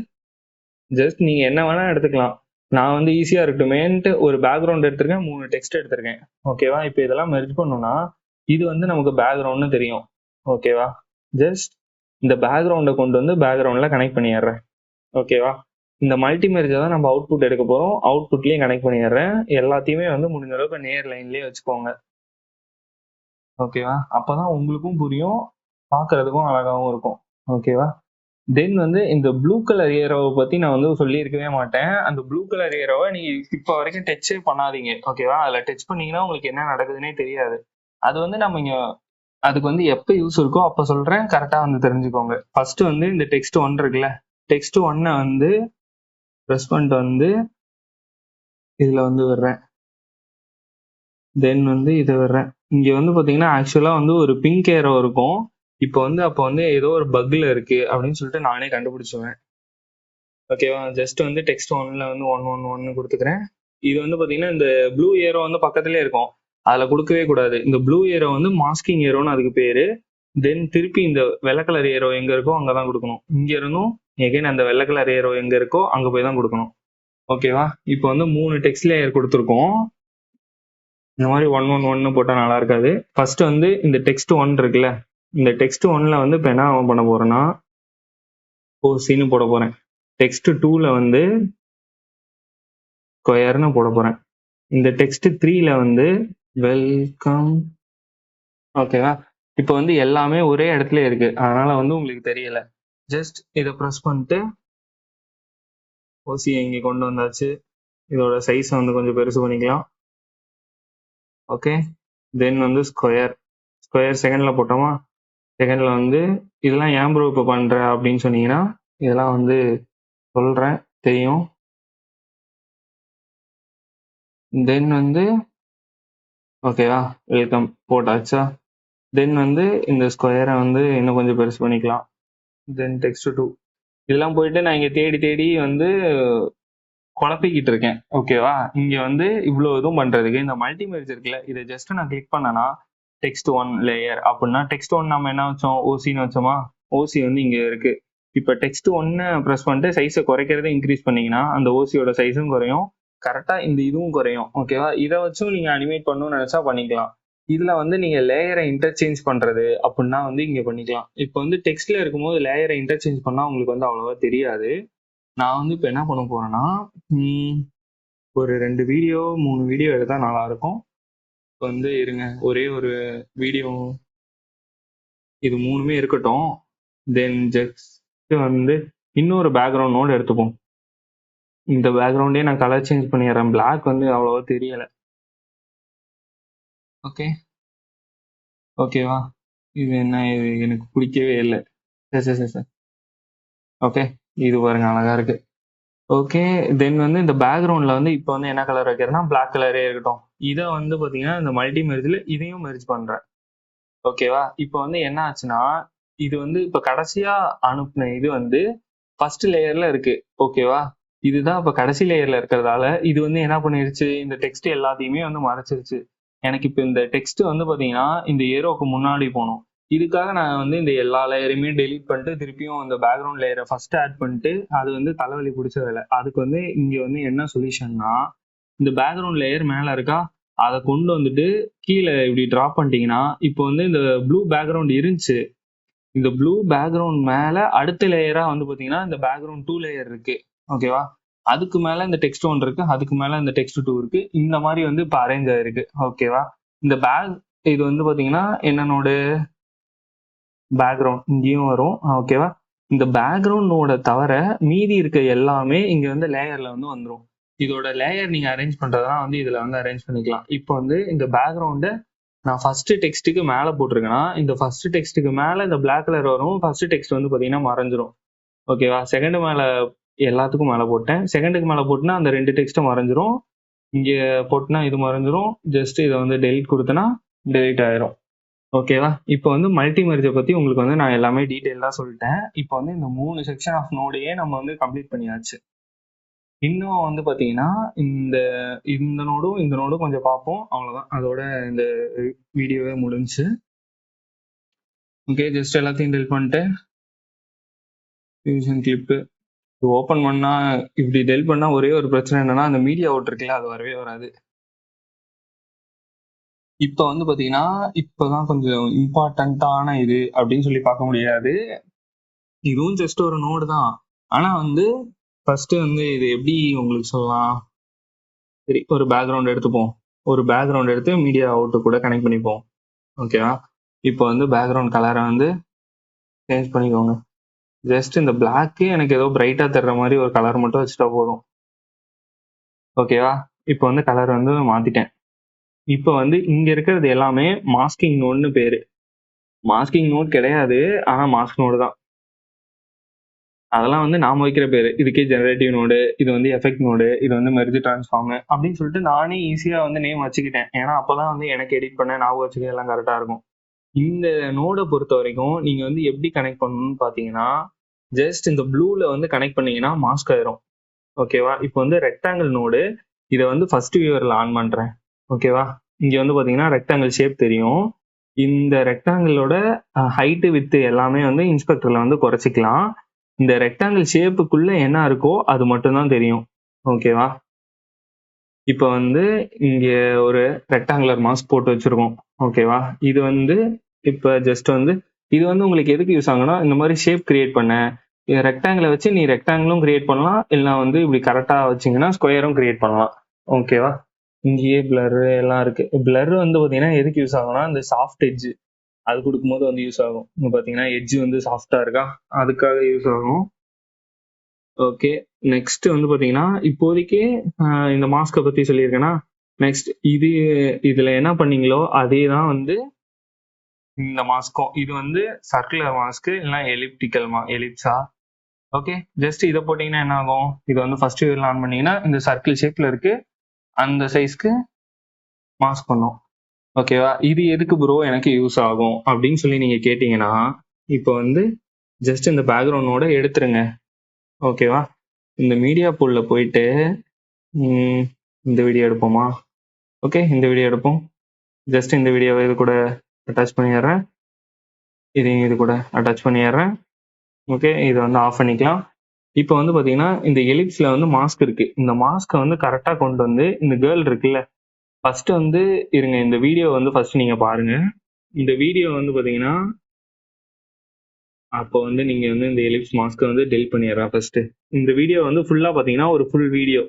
ஜஸ்ட் நீங்க என்ன வேணா எடுத்துக்கலாம். நான் வந்து ஈஸியா இருக்கட்டுமேன்ட்டு ஒரு பேக்ரவுண்ட் எடுத்திருக்கேன், 3 டெக்ஸ்ட் எடுத்திருக்கேன். ஓகேவா, இப்போ இதெல்லாம் மெர்ஜ் பண்ணோம்னா இது வந்து நமக்கு பேக்ரவுண்ட்னு தெரியும். ஓகேவா, ஜஸ்ட் இந்த பேக்ரவுண்டை கொண்டு வந்து பேக்ரவுண்ட்ல கனெக்ட் பண்ணிடுறேன். ஓகேவா, இந்த மல்டி மெர்ஜை தான் நம்ம அவுட்புட் எடுக்க போறோம், அவுட்புட்லயும் கனெக்ட் பண்ணிடுறேன். எல்லாத்தையுமே வந்து முடிஞ்ச அளவுக்கு நேர் லைன்லயே வச்சுக்கோங்க. ஓகேவா, அப்பதான் உங்களுக்கும் புரியும், பாக்குறதுக்கும் அழகாவும் இருக்கும். ஓகேவா, தென் வந்து இந்த ப்ளூ கலர் ஏரோவை பத்தி நான் வந்து சொல்லியிருக்கவே மாட்டேன். அந்த ப்ளூ கலர் ஏரோவை நீங்க இப்ப வரைக்கும் டச்சே பண்ணாதீங்க. ஓகேவா, அதுல டச் பண்ணீங்கன்னா உங்களுக்கு என்ன நடக்குதுன்னே தெரியாது. அது வந்து நம்ம இங்க அதுக்கு வந்து எப்ப யூஸ் இருக்கோ அப்ப சொல்றேன், கரெக்டா வந்து தெரிஞ்சுக்கோங்க. ஃபர்ஸ்ட் வந்து இந்த டெக்ஸ்ட் 1 இருக்குல்ல, டெக்ஸ்ட் 1 வந்து ப்ரெஸ் பண்ணிட்டு வந்து இதுல வந்து வர்றேன். தென் வந்து இது வர்றேன். இங்க வந்து பாத்தீங்கன்னா ஆக்சுவலா வந்து ஒரு பிங்க் ஏரோ இருக்கும். இப்போ வந்து அப்போ வந்து ஏதோ ஒரு பக்ல இருக்கு அப்படின்னு சொல்லிட்டு நானே கண்டுபிடிச்சுவேன். ஓகேவா? ஜஸ்ட் வந்து டெக்ஸ்ட் ஒன்ல வந்து 111 கொடுத்துக்கிறேன். இது வந்து பாத்தீங்கன்னா இந்த ப்ளூ ஏரோ வந்து பக்கத்துலயே இருக்கும். அதுல கொடுக்கவே கூடாது. இந்த ப்ளூ ஏரோ வந்து மாஸ்கிங் ஏரோன்னு அதுக்கு பேரு. தென் திருப்பி இந்த வெள்ளை கலர் ஏரோ எங்க இருக்கோ அங்கதான் கொடுக்கணும். இங்க இருந்தும் எகைன் அந்த வெள்ளை கலர் ஏரோ எங்க இருக்கோ அங்க போய் தான் கொடுக்கணும். ஓகேவா? இப்போ வந்து 3 டெக்ஸ்ட் லேயர் கொடுத்துருக்கோம். இந்த மாதிரி 111 போட்டா நல்லா இருக்காது. ஃபர்ஸ்ட் வந்து இந்த டெக்ஸ்ட் 1 இருக்குல்ல, இந்த டெக்ஸ்ட் 1ல வந்து இப்போ என்ன பண்ண போறேன்னா ஓசின்னு போட போறேன். டெக்ஸ்ட் 2ல வந்து ஸ்கொயர்னு போட போறேன். இந்த டெக்ஸ்ட் 3ல வந்து வெல்கம். ஓகேவா? இப்போ வந்து எல்லாமே ஒரே இடத்துல இருக்கு, அதனால வந்து உங்களுக்கு தெரியல. ஜஸ்ட் இதை ப்ரெஸ் பண்ணிட்டு ஓசி இங்கே கொண்டு வந்தாச்சு. இதோட சைஸ் வந்து கொஞ்சம் பெருசு பண்ணிக்கலாம். ஓகே, தென் வந்து ஸ்கொயர் செகண்ட்ல போட்டோமா? செகண்ட்ல வந்து இதெல்லாம் ஏன் ப்ரோ இப்போ பண்ற அப்படின்னு சொன்னீங்கன்னா, இதெல்லாம் வந்து சொல்றேன் தெரியும். தென் வந்து ஓகேவா, வெல்கம் போட்டாச்சா? தென் வந்து இந்த ஸ்கொயரை வந்து இன்னும் கொஞ்சம் பெருசு பண்ணிக்கலாம். தென் டெக்ஸ்ட் 2 இதெல்லாம் போயிட்டு நான் இங்க தேடி தேடி வந்து குழப்பிக்கிட்டு இருக்கேன். ஓகேவா? இங்க வந்து இவ்வளவு இதுவும் பண்றதுக்கு இந்த மல்டிமேஜ் இருக்குல்ல, இதை ஜஸ்ட் நான் கிளிக் பண்ணனா டெக்ஸ்ட் 1 லேயர் அப்படின்னா டெக்ஸ்ட் 1 நம்ம என்ன வச்சோம், ஓசின்னு வச்சோமா? ஓசி வந்து இங்க இருக்கு. இப்ப டெக்ஸ்ட் 1 ப்ரெஸ் பண்ணிட்டு சைஸை குறைக்கிறத இன்க்ரீஸ் பண்ணீங்கன்னா அந்த ஓசியோட சைஸும் குறையும், கரெக்டா இந்த இதுவும் குறையும். ஓகேவா? இதை வச்சும் நீங்க அனிமேட் பண்ணணும்னு நினைச்சா பண்ணிக்கலாம். இதுல வந்து நீங்க லேயரை இன்டர்சேஞ்ச் பண்றது அப்படின்னா வந்து இங்க பண்ணிக்கலாம். இப்போ வந்து டெக்ஸ்ட்ல இருக்கும்போது லேயரை இன்டர்சேஞ்ச் பண்ணா உங்களுக்கு வந்து அவ்வளவா தெரியாது. நான் வந்து இப்போ என்ன பண்ண போறேன்னா ஒரு 2 வீடியோ 3 வீடியோ எடுத்தா நல்லா இருக்கும். இப்போ வந்து இருங்க, ஒரே ஒரு வீடியோ, இது 3மே இருக்கட்டும். தென் ஜஸ்ட் வந்து இன்னொரு பேக்ரவுண்ட் நோட் எடுத்துப்போம். இந்த பேக்ரவுண்டே நான் கலர் சேஞ்ச் பண்ணிடுறேன். பிளாக் வந்து அவ்வளவா தெரியல. ஓகே, ஓகேவா? இது என்ன, இது எனக்கு பிடிக்கவே இல்லை. சரி சரி சரி. ஓகே, இது பாருங்க அழகா இருக்கு. ஓகே, தென் வந்து இந்த பேக்ரவுண்ட்ல வந்து இப்போ வந்து என்ன கலர் வைக்கிறேன்னா பிளாக் கலரே இருக்கட்டும். இதை வந்து பாத்தீங்கன்னா இந்த மல்டி மெர்ஜ்ல இதையும் மெர்ஜ் பண்றேன். ஓகேவா? இப்போ வந்து என்ன ஆச்சுன்னா இது வந்து இப்ப கடைசியா அனுப்புன இது வந்து ஃபர்ஸ்ட் லேயர்ல இருக்கு. ஓகேவா? இதுதான் இப்ப கடைசி லேயர்ல இருக்கிறதால இது வந்து என்ன பண்ணிருச்சு, இந்த டெக்ஸ்ட் எல்லாத்தையுமே வந்து மறைச்சிருச்சு. எனக்கு இப்ப இந்த டெக்ஸ்ட் வந்து பாத்தீங்கன்னா இந்த ஏரோக்கு முன்னாடி போகணும். இதுக்காக நான் வந்து இந்த எல்லா லேயரையுமே டெலீட் பண்ணிட்டு திருப்பியும் அந்த பேக்ரவுண்ட் லேயரை ஃபர்ஸ்ட் ஆட் பண்ணிட்டு அது வந்து தலைவலி பிடிச்ச வேலை. அதுக்கு வந்து இங்க வந்து என்ன சொல்யூஷன்னா, இந்த பேக்ரவுண்ட் லேயர் மேல இருக்கா, அதை கொண்டு வந்துட்டு கீழே இப்படி டிராப் பண்ணிட்டீங்கன்னா இப்போ வந்து இந்த ப்ளூ பேக்ரவுண்ட் இருந்துச்சு. இந்த ப்ளூ பேக்ரவுண்ட் மேல அடுத்த லேயரா வந்து பாத்தீங்கன்னா இந்த பேக்ரவுண்ட் 2 லேயர் இருக்கு. ஓகேவா? அதுக்கு மேல இந்த டெக்ஸ்ட் 1 இருக்கு, அதுக்கு மேல இந்த டெக்ஸ்ட் 2 இருக்கு. இந்த மாதிரி வந்து இப்ப அரேஞ்ச் ஆயிருக்கு. ஓகேவா? இந்த இது வந்து பாத்தீங்கன்னா என்னோட பேக்ரவுண்ட் இங்கேயும் வரும். ஓகேவா? இந்த பேக்ரவுண்டோட தவிர மீதி இருக்க எல்லாமே இங்க வந்து லேயர்ல வந்து வந்துரும். இதோட லேயர் நீங்க அரேஞ்ச் பண்றதெல்லாம் வந்து இதுல வந்து அரேஞ்ச் பண்ணிக்கலாம். இப்போ வந்து இந்த பேக்ரவுண்ட நான் ஃபர்ஸ்ட் டெக்ஸ்ட்டுக்கு மேல போட்டிருக்கேன்னா இந்த ஃபர்ஸ்ட் டெக்ஸ்ட்டுக்கு மேல இந்த பிளாக் கலர் வரும். ஃபர்ஸ்ட் டெக்ஸ்ட் வந்து பாத்தீங்கன்னா மறைஞ்சிரும். ஓகேவா? செகண்ட் மேல எல்லாத்துக்கும் மேல போட்டேன். செகண்டுக்கு மேல போட்டுனா அந்த 2 டெக்ஸ்ட்டும் மறைஞ்சிரும். இங்க போட்டுனா இது மறைஞ்சிரும். ஜஸ்ட் இதை வந்து டெலிட் கொடுத்தனா டெலிட் ஆயிரும். ஓகேவா? இப்போ வந்து மல்டி மெர்ஜை பத்தி உங்களுக்கு வந்து நான் எல்லாமே டீட்டெயிலா சொல்லிட்டேன். இப்போ வந்து இந்த 3 செக்ஷன் ஆஃப் நோடையே நம்ம வந்து கம்ப்ளீட் பண்ணியாச்சு. இன்னும் வந்து பாத்தீங்கன்னா இந்த இந்த நோடும் கொஞ்சம் பார்ப்போம். அவ்வளவுதான், அதோட இந்த வீடியோவே முடிஞ்சு. ஓகே, ஜஸ்ட் எல்லாத்தையும் டெலிட் பண்ணிட்டு ஃபியூஷன் கிளிப் ஓபன் பண்ணா இப்படி டெலிட் பண்ணா ஒரே ஒரு பிரச்சனை என்னன்னா அந்த மீடியா அவுட் இருக்குல்ல, அது வரவே வராது. இப்போ வந்து பாத்தீங்கன்னா இப்பதான் கொஞ்சம் இம்பார்ட்டன்டான இது அப்படின்னு சொல்லி பார்க்க முடியாது. இதுவும் ஜஸ்ட் ஒரு நோடு தான். ஆனா வந்து ஃபர்ஸ்ட் வந்து இது எப்படி உங்களுக்கு சொல்லலாம், சரி ஒரு பேக்ரவுண்ட் எடுத்துப்போம். ஒரு பேக்ரவுண்ட் எடுத்து மீடியா அவுட் கூட கனெக்ட் பண்ணிப்போம். ஓகேவா? இப்போ வந்து பேக்ரவுண்ட் கலரை வந்து சேஞ்ச் பண்ணிக்கோங்க. ஜஸ்ட் இந்த பிளாக்கு எனக்கு ஏதோ பிரைட்டா தர்ற மாதிரி ஒரு கலர் மட்டும் வச்சுட்டா போதும். ஓகேவா? இப்போ வந்து கலர் வந்து மாத்திட்டேன். இப்போ வந்து இங்க இருக்கிறது எல்லாமே மாஸ்கிங் நோட்னு பேரு. மாஸ்கிங் நோட் கிடையாது, ஆனா மாஸ்க் நோடு தான். அதெல்லாம் வந்து நாம வைக்கிற பேரு. இதுக்கே ஜெனரேட்டிவ் நோடு, இது வந்து எஃபெக்ட் நோடு, இது வந்து மெர்ஜ் டிரான்ஸ்ஃபார்ம் அப்படின்னு சொல்லிட்டு நானே ஈஸியா வந்து நேம் வச்சுக்கிட்டேன். ஏன்னா அப்பதான் வந்து எனக்கு எடிட் பண்ண ஞாபகம் வச்சுக்க எல்லாம் கரெக்டா இருக்கும். இந்த நோடை பொறுத்த வரைக்கும் நீங்க வந்து எப்படி கனெக்ட் பண்ணணும்னு பாத்தீங்கன்னா, ஜஸ்ட் இந்த ப்ளூல வந்து கனெக்ட் பண்ணீங்கன்னா மாஸ்க் ஆயிரும். ஓகேவா? இப்போ வந்து ரெக்டாங்கிள் நோடு, இதை வந்து ஃபர்ஸ்ட் வியூவர்ல ஆன் பண்றேன். ஓகேவா? இங்க வந்து பாத்தீங்கன்னா ரெக்டாங்கிள் ஷேப் தெரியும். இந்த ரெக்டாங்கிளோட ஹைட்டு வித்து எல்லாமே வந்து இன்ஸ்பெக்டர்ல வந்து குறைச்சிக்கலாம். இந்த ரெக்டாங்கிள் ஷேப்புக்குள்ள என்ன இருக்கோ அது மட்டும் தான் தெரியும். ஓகேவா? இப்போ வந்து இங்க ஒரு ரெக்டாங்குலர் மாஸ்க் போட்டு வச்சிருக்கோம். ஓகேவா? இது வந்து இப்ப ஜஸ்ட் வந்து இது வந்து உங்களுக்கு எதுக்கு யூஸ் ஆகும்னா, இந்த மாதிரி ஷேப் கிரியேட் பண்ண ரெக்டாங்கிளை வச்சு நீ ரெக்டாங்கிளும் கிரியேட் பண்ணலாம், இல்லைனா வந்து இப்படி கரெக்டா வச்சீங்கன்னா ஸ்கொயரும் கிரியேட் பண்ணலாம். ஓகேவா? இங்கேயே பிளர் எல்லாம் இருக்கு. பிளர் வந்து பாத்தீங்கன்னா எதுக்கு யூஸ் ஆகும்னா, இந்த சாஃப்ட் எட்ஜ் அது கொடுக்கும்போது வந்து யூஸ் ஆகும். இங்க பாத்தீங்கன்னா எட்ஜ் வந்து சாஃப்டா இருக்கா, அதுக்காக யூஸ் ஆகும். ஓகே, நெக்ஸ்ட் வந்து பாத்தீங்கன்னா இப்போதைக்கு இந்த மாஸ்கை பத்தி சொல்லியிருக்கேன்னா, நெக்ஸ்ட் இதுல என்ன பண்ணீங்களோ அதே தான் வந்து இந்த மாஸ்க்கும். இது வந்து சர்க்குலர் மாஸ்க் இல்லைன்னா எலிப்ஸா. ஓகே, ஜஸ்ட் இதை போட்டீங்கன்னா என்ன ஆகும், இது வந்து ஃபர்ஸ்ட் வியூல ஆன் பண்ணீங்கன்னா இந்த சர்க்கிள் ஷேப்ல இருக்கு, அந்த சைஸ்க்கு மாஸ்க் பண்ணும். ஓகேவா? இது எதுக்கு ப்ரோ எனக்கு யூஸ் ஆகும் அப்படின்னு சொல்லி நீங்க கேட்டீங்கன்னா, இப்போ வந்து ஜஸ்ட் இந்த பேக்ரவுண்டோட எடுத்துருங்க. ஓகேவா? இந்த மீடியா பூல்ல போயிட்டு இந்த வீடியோ எடுப்போமா? ஓகே, இந்த வீடியோ எடுப்போம். ஜஸ்ட் இந்த வீடியோவை இது கூட அட்டாச் பண்ணிடுறேன். இதையும் இது கூட அட்டாச் பண்ணிடுறேன். ஓகே, இதை வந்து ஆஃப் பண்ணிக்கலாம். இப்போ வந்து பாத்தீங்கன்னா இந்த எலிப்ஸ்ல வந்து மாஸ்க் இருக்கு. இந்த மாஸ்கை வந்து கரெக்டா கொண்டு வந்து இந்த கேர்ள் இருக்குல்ல, ஃபர்ஸ்ட் வந்து இருங்க, இந்த வீடியோ வந்து ஃபர்ஸ்ட் நீங்க பாருங்க. இந்த வீடியோ வந்து பாத்தீங்கன்னா அப்போ வந்து நீங்க வந்து இந்த எலிப்ஸ் மாஸ்கை வந்து டெலிட் பண்ணிடுறேன் ஃபர்ஸ்ட். இந்த வீடியோ வந்து ஃபுல்லா பாத்தீங்கன்னா ஒரு ஃபுல் வீடியோ.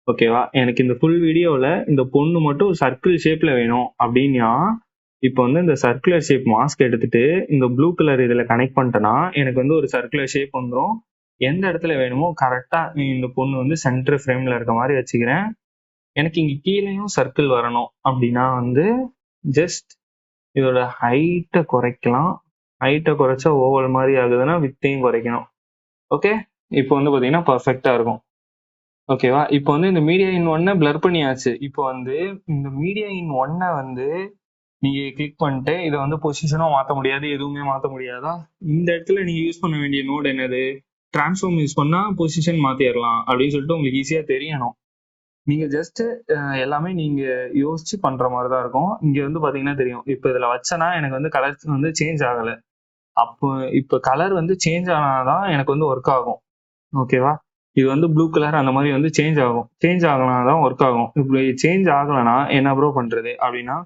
ஓகேவா? எனக்கு இந்த ஃபுல் வீடியோல இந்த பொண்ணு மட்டும் சர்க்கிள் ஷேப்ல வேணும் அப்படின்னா, இப்போ வந்து இந்த சர்க்குலர் ஷேப் மாஸ்க் எடுத்துட்டு இந்த ப்ளூ கலர் இதுல கனெக்ட் பண்ணிட்டேன்னா எனக்கு வந்து ஒரு சர்க்குலர் ஷேப் வந்துடும். எந்த இடத்துல வேணுமோ கரெக்டா இந்த பொண்ணு வந்து சென்டர் ஃப்ரேம்ல இருக்க மாதிரி வச்சுக்கிறேன். எனக்கு இங்க கீழேயும் சர்க்கிள் வரணும் அப்படின்னா வந்து ஜஸ்ட் இதோட ஹைட்டை குறைக்கலாம். ஹைட்டை குறைச்சா ஓவல் மாதிரி ஆகுதுன்னா வித்தையும் குறைக்கணும். ஓகே, இப்போ வந்து பாத்தீங்கன்னா பர்ஃபெக்டா இருக்கும். ஓகேவா? இப்போ வந்து இந்த மீடியா இன் ஒன்னை பிளர் பண்ணியாச்சு. இப்போ வந்து இந்த மீடியா இன் ஒன்னை வந்து நீங்க கிளிக் பண்ணிட்டு இதை வந்து பொசிஷனும் மாற்ற முடியாது, எதுவுமே மாற்ற முடியாதா? இந்த இடத்துல நீங்க யூஸ் பண்ண வேண்டிய நோட் என்னது? டிரான்ஸ்ஃபார்ம் யூஸ் பண்ணா பொசிஷன் மாத்திரலாம் அப்படின்னு சொல்லிட்டு உங்களுக்கு ஈஸியா தெரியணும். நீங்க ஜஸ்ட் எல்லாமே நீங்க யோசிச்சு பண்ற மாதிரி தான் இருக்கும். இங்க வந்து பாத்தீங்கன்னா தெரியும். இப்போ இதுல வச்சனா எனக்கு வந்து கலர் வந்து சேஞ்ச் ஆகல. அப்போ இப்போ கலர் வந்து சேஞ்ச் ஆனாதான் எனக்கு வந்து ஒர்க் ஆகும். ஓகேவா? இது வந்து ப்ளூ கலர் அந்த மாதிரி வந்து சேஞ்ச் ஆகும். சேஞ்ச் ஆகலாம் ஒர்க் ஆகும். இப்படி சேஞ்ச் ஆகலைன்னா என்ன ப்ரோ பண்றது அப்படின்னா,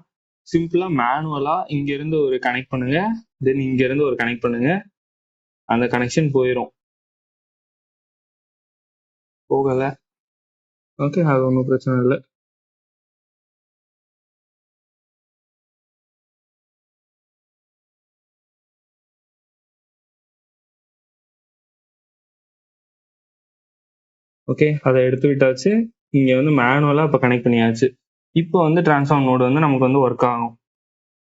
சிம்பிளா மேனுவலா இங்க இருந்து ஒரு கனெக்ட் பண்ணுங்க, தென் இங்க இருந்து ஒரு கனெக்ட் பண்ணுங்க. அந்த கனெக்ஷன் போயிடும். போகல. ஓகே, அது ஒன்றும் பிரச்சனை இல்லை. ஓகே, அதை எடுத்து விட்டாச்சு. இங்க வந்து மேனுவலா இப்போ கனெக்ட் பண்ணியாச்சு. இப்போ வந்து டிரான்ஸ்ஃபார்ம் நோடு வந்து நமக்கு வந்து ஒர்க் ஆகும்.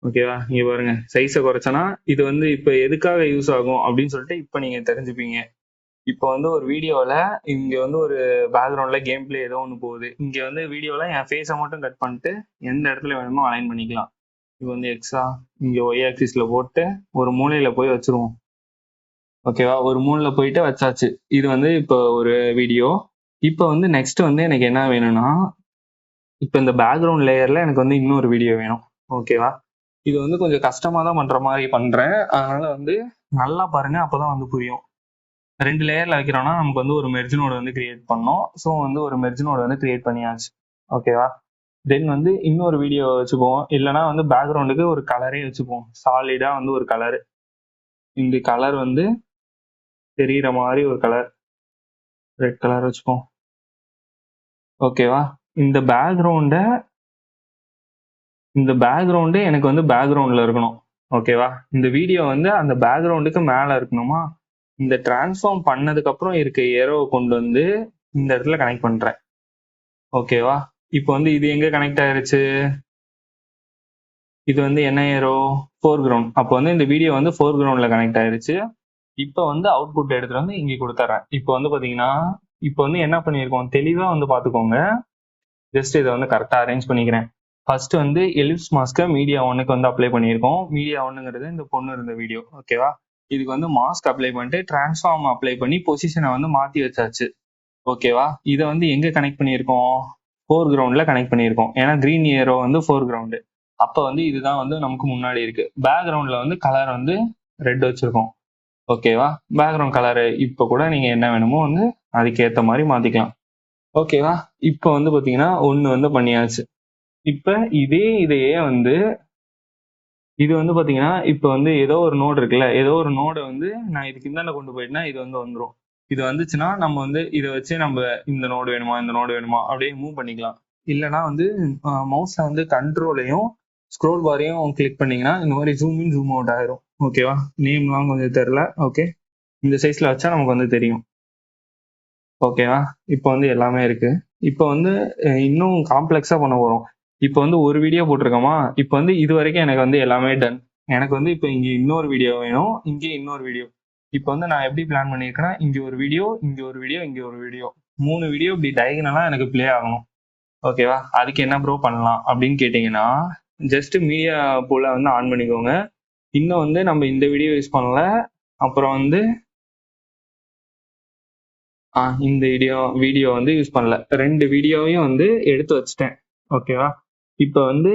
ஓகேவா? இங்க பாருங்க, சைஸை குறைச்சனா இது வந்து இப்போ எதுக்காக யூஸ் ஆகும் அப்படின்னு சொல்லிட்டு இப்போ நீங்க தெரிஞ்சுப்பீங்க. இப்போ வந்து ஒரு வீடியோவில் இங்கே வந்து ஒரு பேக்ரவுண்டில் கேம் பிளே ஏதோ ஒன்று போகுது. இங்கே வந்து வீடியோவில் என் ஃபேஸை மட்டும் கட் பண்ணிட்டு எந்த இடத்துல வேணுமோ அலைன் பண்ணிக்கலாம். இப்போ வந்து எக்ஸா இங்கே ஒய் ஆக்சிஸில் போட்டு ஒரு மூலையில் போய் வச்சுருவோம். ஓகேவா? ஒரு மூலையில் போயிட்டு வச்சாச்சு. இது வந்து இப்போ ஒரு வீடியோ. இப்போ வந்து நெக்ஸ்ட் வந்து எனக்கு என்ன வேணும்னா, இப்போ இந்த பேக்ரவுண்ட் லேயரில் எனக்கு வந்து இன்னொரு வீடியோ வேணும். ஓகேவா? இது வந்து கொஞ்சம் கஷ்டமாக தான் பண்ணுற மாதிரி பண்ணுறேன். அதனால வந்து நல்லா பாருங்க, அப்போதான் வந்து புரியும். 2 லேயர்ல வைக்கிறோம்னா நமக்கு வந்து ஒரு மெர்ஜ் நோடு வந்து கிரியேட் பண்ணோம். ஸோ வந்து ஒரு மெர்ஜ் நோடு வந்து கிரியேட் பண்ணியாச்சு. ஓகேவா? தென் வந்து இன்னொரு வீடியோ வச்சுப்போம், இல்லைன்னா வந்து பேக்ரவுண்டுக்கு ஒரு கலரே வச்சுப்போம். சாலிடா வந்து ஒரு கலர், இந்த கலர் வந்து தெரிகிற மாதிரி ஒரு கலர், ரெட் கலர் வச்சுப்போம். ஓகேவா? இந்த பேக்ரவுண்டு எனக்கு வந்து பேக்ரவுண்ட்ல இருக்கணும். ஓகேவா? இந்த வீடியோ வந்து அந்த பேக்ரவுண்டுக்கு மேல இருக்கணுமா? இந்த டிரான்ஸ்ஃபார்ம் பண்ணதுக்கு அப்புறம் இருக்க ஏரோவை கொண்டு வந்து இந்த இடத்துல கனெக்ட் பண்றேன். ஓகேவா? இப்போ வந்து இது எங்க கனெக்ட் ஆயிருச்சு? இது வந்து என்ன ஏரோ? Four ground. அப்போ வந்து இந்த வீடியோ வந்து ஃபோர் கிரவுண்ட்ல கனெக்ட் ஆயிருச்சு. இப்போ வந்து அவுட்புட் எடுத்துட்டு வந்து இங்கே கொடுத்துட்றேன். இப்போ வந்து பார்த்தீங்கன்னா இப்போ வந்து என்ன பண்ணியிருக்கோம் தெளிவா வந்து பார்த்துக்கோங்க. ஜஸ்ட் இதை வந்து கரெக்டாக அரேஞ்ச் பண்ணிக்கிறேன். ஃபர்ஸ்ட் வந்து எலிப்ஸ் மாஸ்க்கை மீடியா ஒன்னுக்கு வந்து அப்ளை பண்ணியிருக்கோம். மீடியா ஒன்னுங்கிறது இந்த பொண்ணு இருந்த வீடியோ, ஓகேவா? இதுக்கு வந்து மாஸ்க் அப்ளை பண்ணிட்டு டிரான்ஸ்ஃபார்ம் அப்ளை பண்ணி பொசிஷனை வந்து மாற்றி வச்சாச்சு, ஓகேவா? இதை வந்து எங்கே கனெக்ட் பண்ணியிருக்கோம்? ஃபோர் கிரவுண்டில் கனெக்ட் பண்ணியிருக்கோம். ஏன்னா க்ரீன் ஏரோ வந்து ஃபோர் கிரவுண்டு. அப்போ வந்து இதுதான் வந்து நமக்கு முன்னாடி இருக்கு. பேக்ரவுண்டில் வந்து கலர் வந்து ரெட் வச்சிருக்கோம், ஓகேவா? பேக்ரவுண்ட் கலரு இப்போ கூட நீங்கள் என்ன வேணுமோ வந்து அதுக்கேற்ற மாதிரி மாற்றிக்கலாம், ஓகேவா? இப்போ வந்து பார்த்தீங்கன்னா ஒன்று வந்து பண்ணியாச்சு. இப்போ இதையே வந்து இது வந்து பார்த்தீங்கன்னா இப்போ வந்து ஏதோ ஒரு நோடு இருக்குல்ல, ஏதோ ஒரு நோடை வந்து நான் இதுக்கு இந்தாண்ட கொண்டு போயிட்டேன்னா இது வந்து வந்துடும். இது வந்துச்சுன்னா நம்ம வந்து இதை வச்சு நம்ம இந்த நோடு வேணுமா இந்த நோடு வேணுமா அப்படியே மூவ் பண்ணிக்கலாம். இல்லைனா வந்து மவுஸில் வந்து கண்ட்ரோலையும் ஸ்க்ரோல் பாரையும் கிளிக் பண்ணீங்கன்னா இந்த மாதிரி ஜூம் இன் ஜூம் அவுட் ஆயிரும், ஓகேவா? நேம்லாம் கொஞ்சம் தெரில, ஓகே. இந்த சைஸில் வச்சா நமக்கு வந்து தெரியும், ஓகேவா? இப்போ வந்து எல்லாமே இருக்கு. இப்போ வந்து இன்னும் காம்ப்ளெக்ஸாக பண்ண போகிறோம். இப்போ வந்து ஒரு வீடியோ போட்டிருக்கோமா, இப்போ வந்து இது வரைக்கும் எனக்கு வந்து எல்லாமே டன். எனக்கு வந்து இப்போ இங்கே இன்னொரு வீடியோ வேணும், இங்கே இன்னொரு வீடியோ. இப்போ வந்து நான் எப்படி பிளான் பண்ணியிருக்கேன்னா இங்கே ஒரு வீடியோ, இங்கே ஒரு வீடியோ, இங்கே ஒரு வீடியோ, 3 வீடியோ இப்படி டயகனலாக எனக்கு ப்ளே ஆகணும், ஓகேவா? அதுக்கு என்ன ப்ரோ பண்ணலாம் அப்படின்னு கேட்டிங்கன்னா, ஜஸ்ட் மீடியா பூலை வந்து ஆன் பண்ணிக்கோங்க. இன்னும் வந்து நம்ம இந்த வீடியோ யூஸ் பண்ணல, அப்புறம் வந்து இந்த வீடியோ வந்து யூஸ் பண்ணல. 2 வீடியோவையும் வந்து எடுத்து வச்சுட்டேன், ஓகேவா? இப்போ வந்து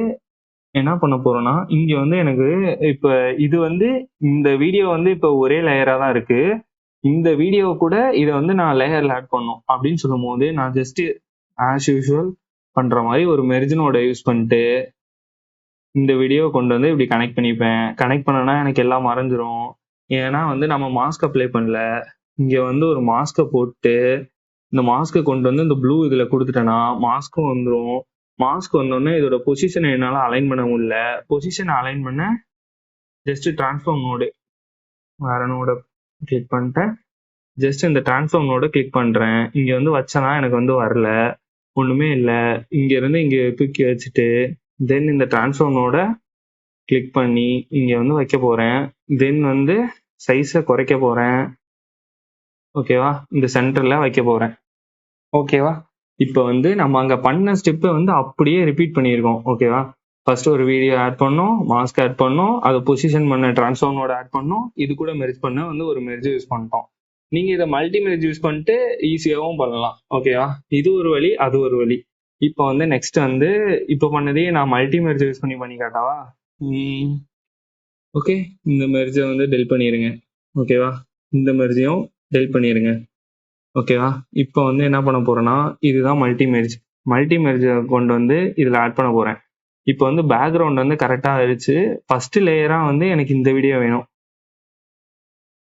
என்ன பண்ண போறோம்னா இங்க வந்து எனக்கு இப்போ இது வந்து இந்த வீடியோ வந்து இப்போ ஒரே லேயரா தான் இருக்கு. இந்த வீடியோ கூட இதை வந்து நான் லேயர்ல ஆட் பண்ணும் அப்படின்னு சொல்லும் போது நான் ஜஸ்ட் ஆஸ் யூஷுவல் பண்ற மாதிரி ஒரு மெர்ஜினோட யூஸ் பண்ணிட்டு இந்த வீடியோ கொண்டு வந்து இப்படி கனெக்ட் பண்ணிப்பேன். கனெக்ட் பண்ணனா எனக்கு எல்லாம் மறைஞ்சிரும். ஏன்னா வந்து நம்ம மாஸ்க் அப்ளை பண்ணல. இங்க வந்து ஒரு மாஸ்கை போட்டு இந்த மாஸ்க்கை கொண்டு வந்து இந்த ப்ளூ இதில் கொடுத்துட்டேன்னா மாஸ்க்கும் வந்துடும். மாஸ்க் வந்தோடனே இதோட பொசிஷனை என்னால் அலைன் பண்ண முடியல. பொசிஷனை அலைன் பண்ண ஜஸ்ட் டிரான்ஸ்ஃபார்ம் நோடு வேற நோட கிளிக் பண்ணிட்டேன். ஜஸ்ட் இந்த டிரான்ஸ்ஃபார்ம் நோட கிளிக் பண்ணுறேன். இங்கே வந்து வச்சனா எனக்கு வந்து வரல, ஒன்றுமே இல்லை. இங்கேருந்து இங்கே தூக்கி வச்சுட்டு தென் இந்த டிரான்ஸ்ஃபார்ம் நோட கிளிக் பண்ணி இங்கே வந்து வைக்க போகிறேன். தென் வந்து சைஸை குறைக்க போகிறேன், ஓகேவா? இந்த சென்டரில் வைக்க போகிறேன், ஓகேவா? இப்போ வந்து நம்ம அங்கே பண்ண ஸ்டெப்பை வந்து அப்படியே ரிப்பீட் பண்ணியிருக்கோம், ஓகேவா? ஃபர்ஸ்ட் ஒரு வீடியோ ஆட் பண்ணோம், மாஸ்க் ஆட் பண்ணோம், அதை பொசிஷன் பண்ண டிரான்ஸ்ஃபார்மோட ஆட் பண்ணோம், இது கூட மெர்ஜ் பண்ண வந்து ஒரு மெர்ஜ் யூஸ் பண்ணிட்டோம். நீங்கள் இதை மல்டி மெர்ஜ் யூஸ் பண்ணிட்டு ஈஸியாகவும் பண்ணலாம், ஓகேவா? இது ஒரு வழி, அது ஒரு வழி. இப்போ வந்து நெக்ஸ்ட் வந்து இப்போ பண்ணதே நான் மல்டி மெர்ஜ் யூஸ் பண்ணி காட்டாவா? ஓகே, இந்த மெர்ஜை வந்து டெல் பண்ணிடுங்க, ஓகேவா? இந்த மெர்ஜையும் டெல் பண்ணிடுங்க, ஓகேவா? இப்போ வந்து என்ன பண்ண போறேன்னா இதுதான் மல்டி மெர்ஜ் கொண்டு வந்து இதில் ஆட் பண்ண போறேன். இப்போ வந்து பேக்ரவுண்ட் வந்து கரெக்டாக ஆயிடுச்சு. ஃபர்ஸ்ட் லேயரா வந்து எனக்கு இந்த வீடியோ வேணும்,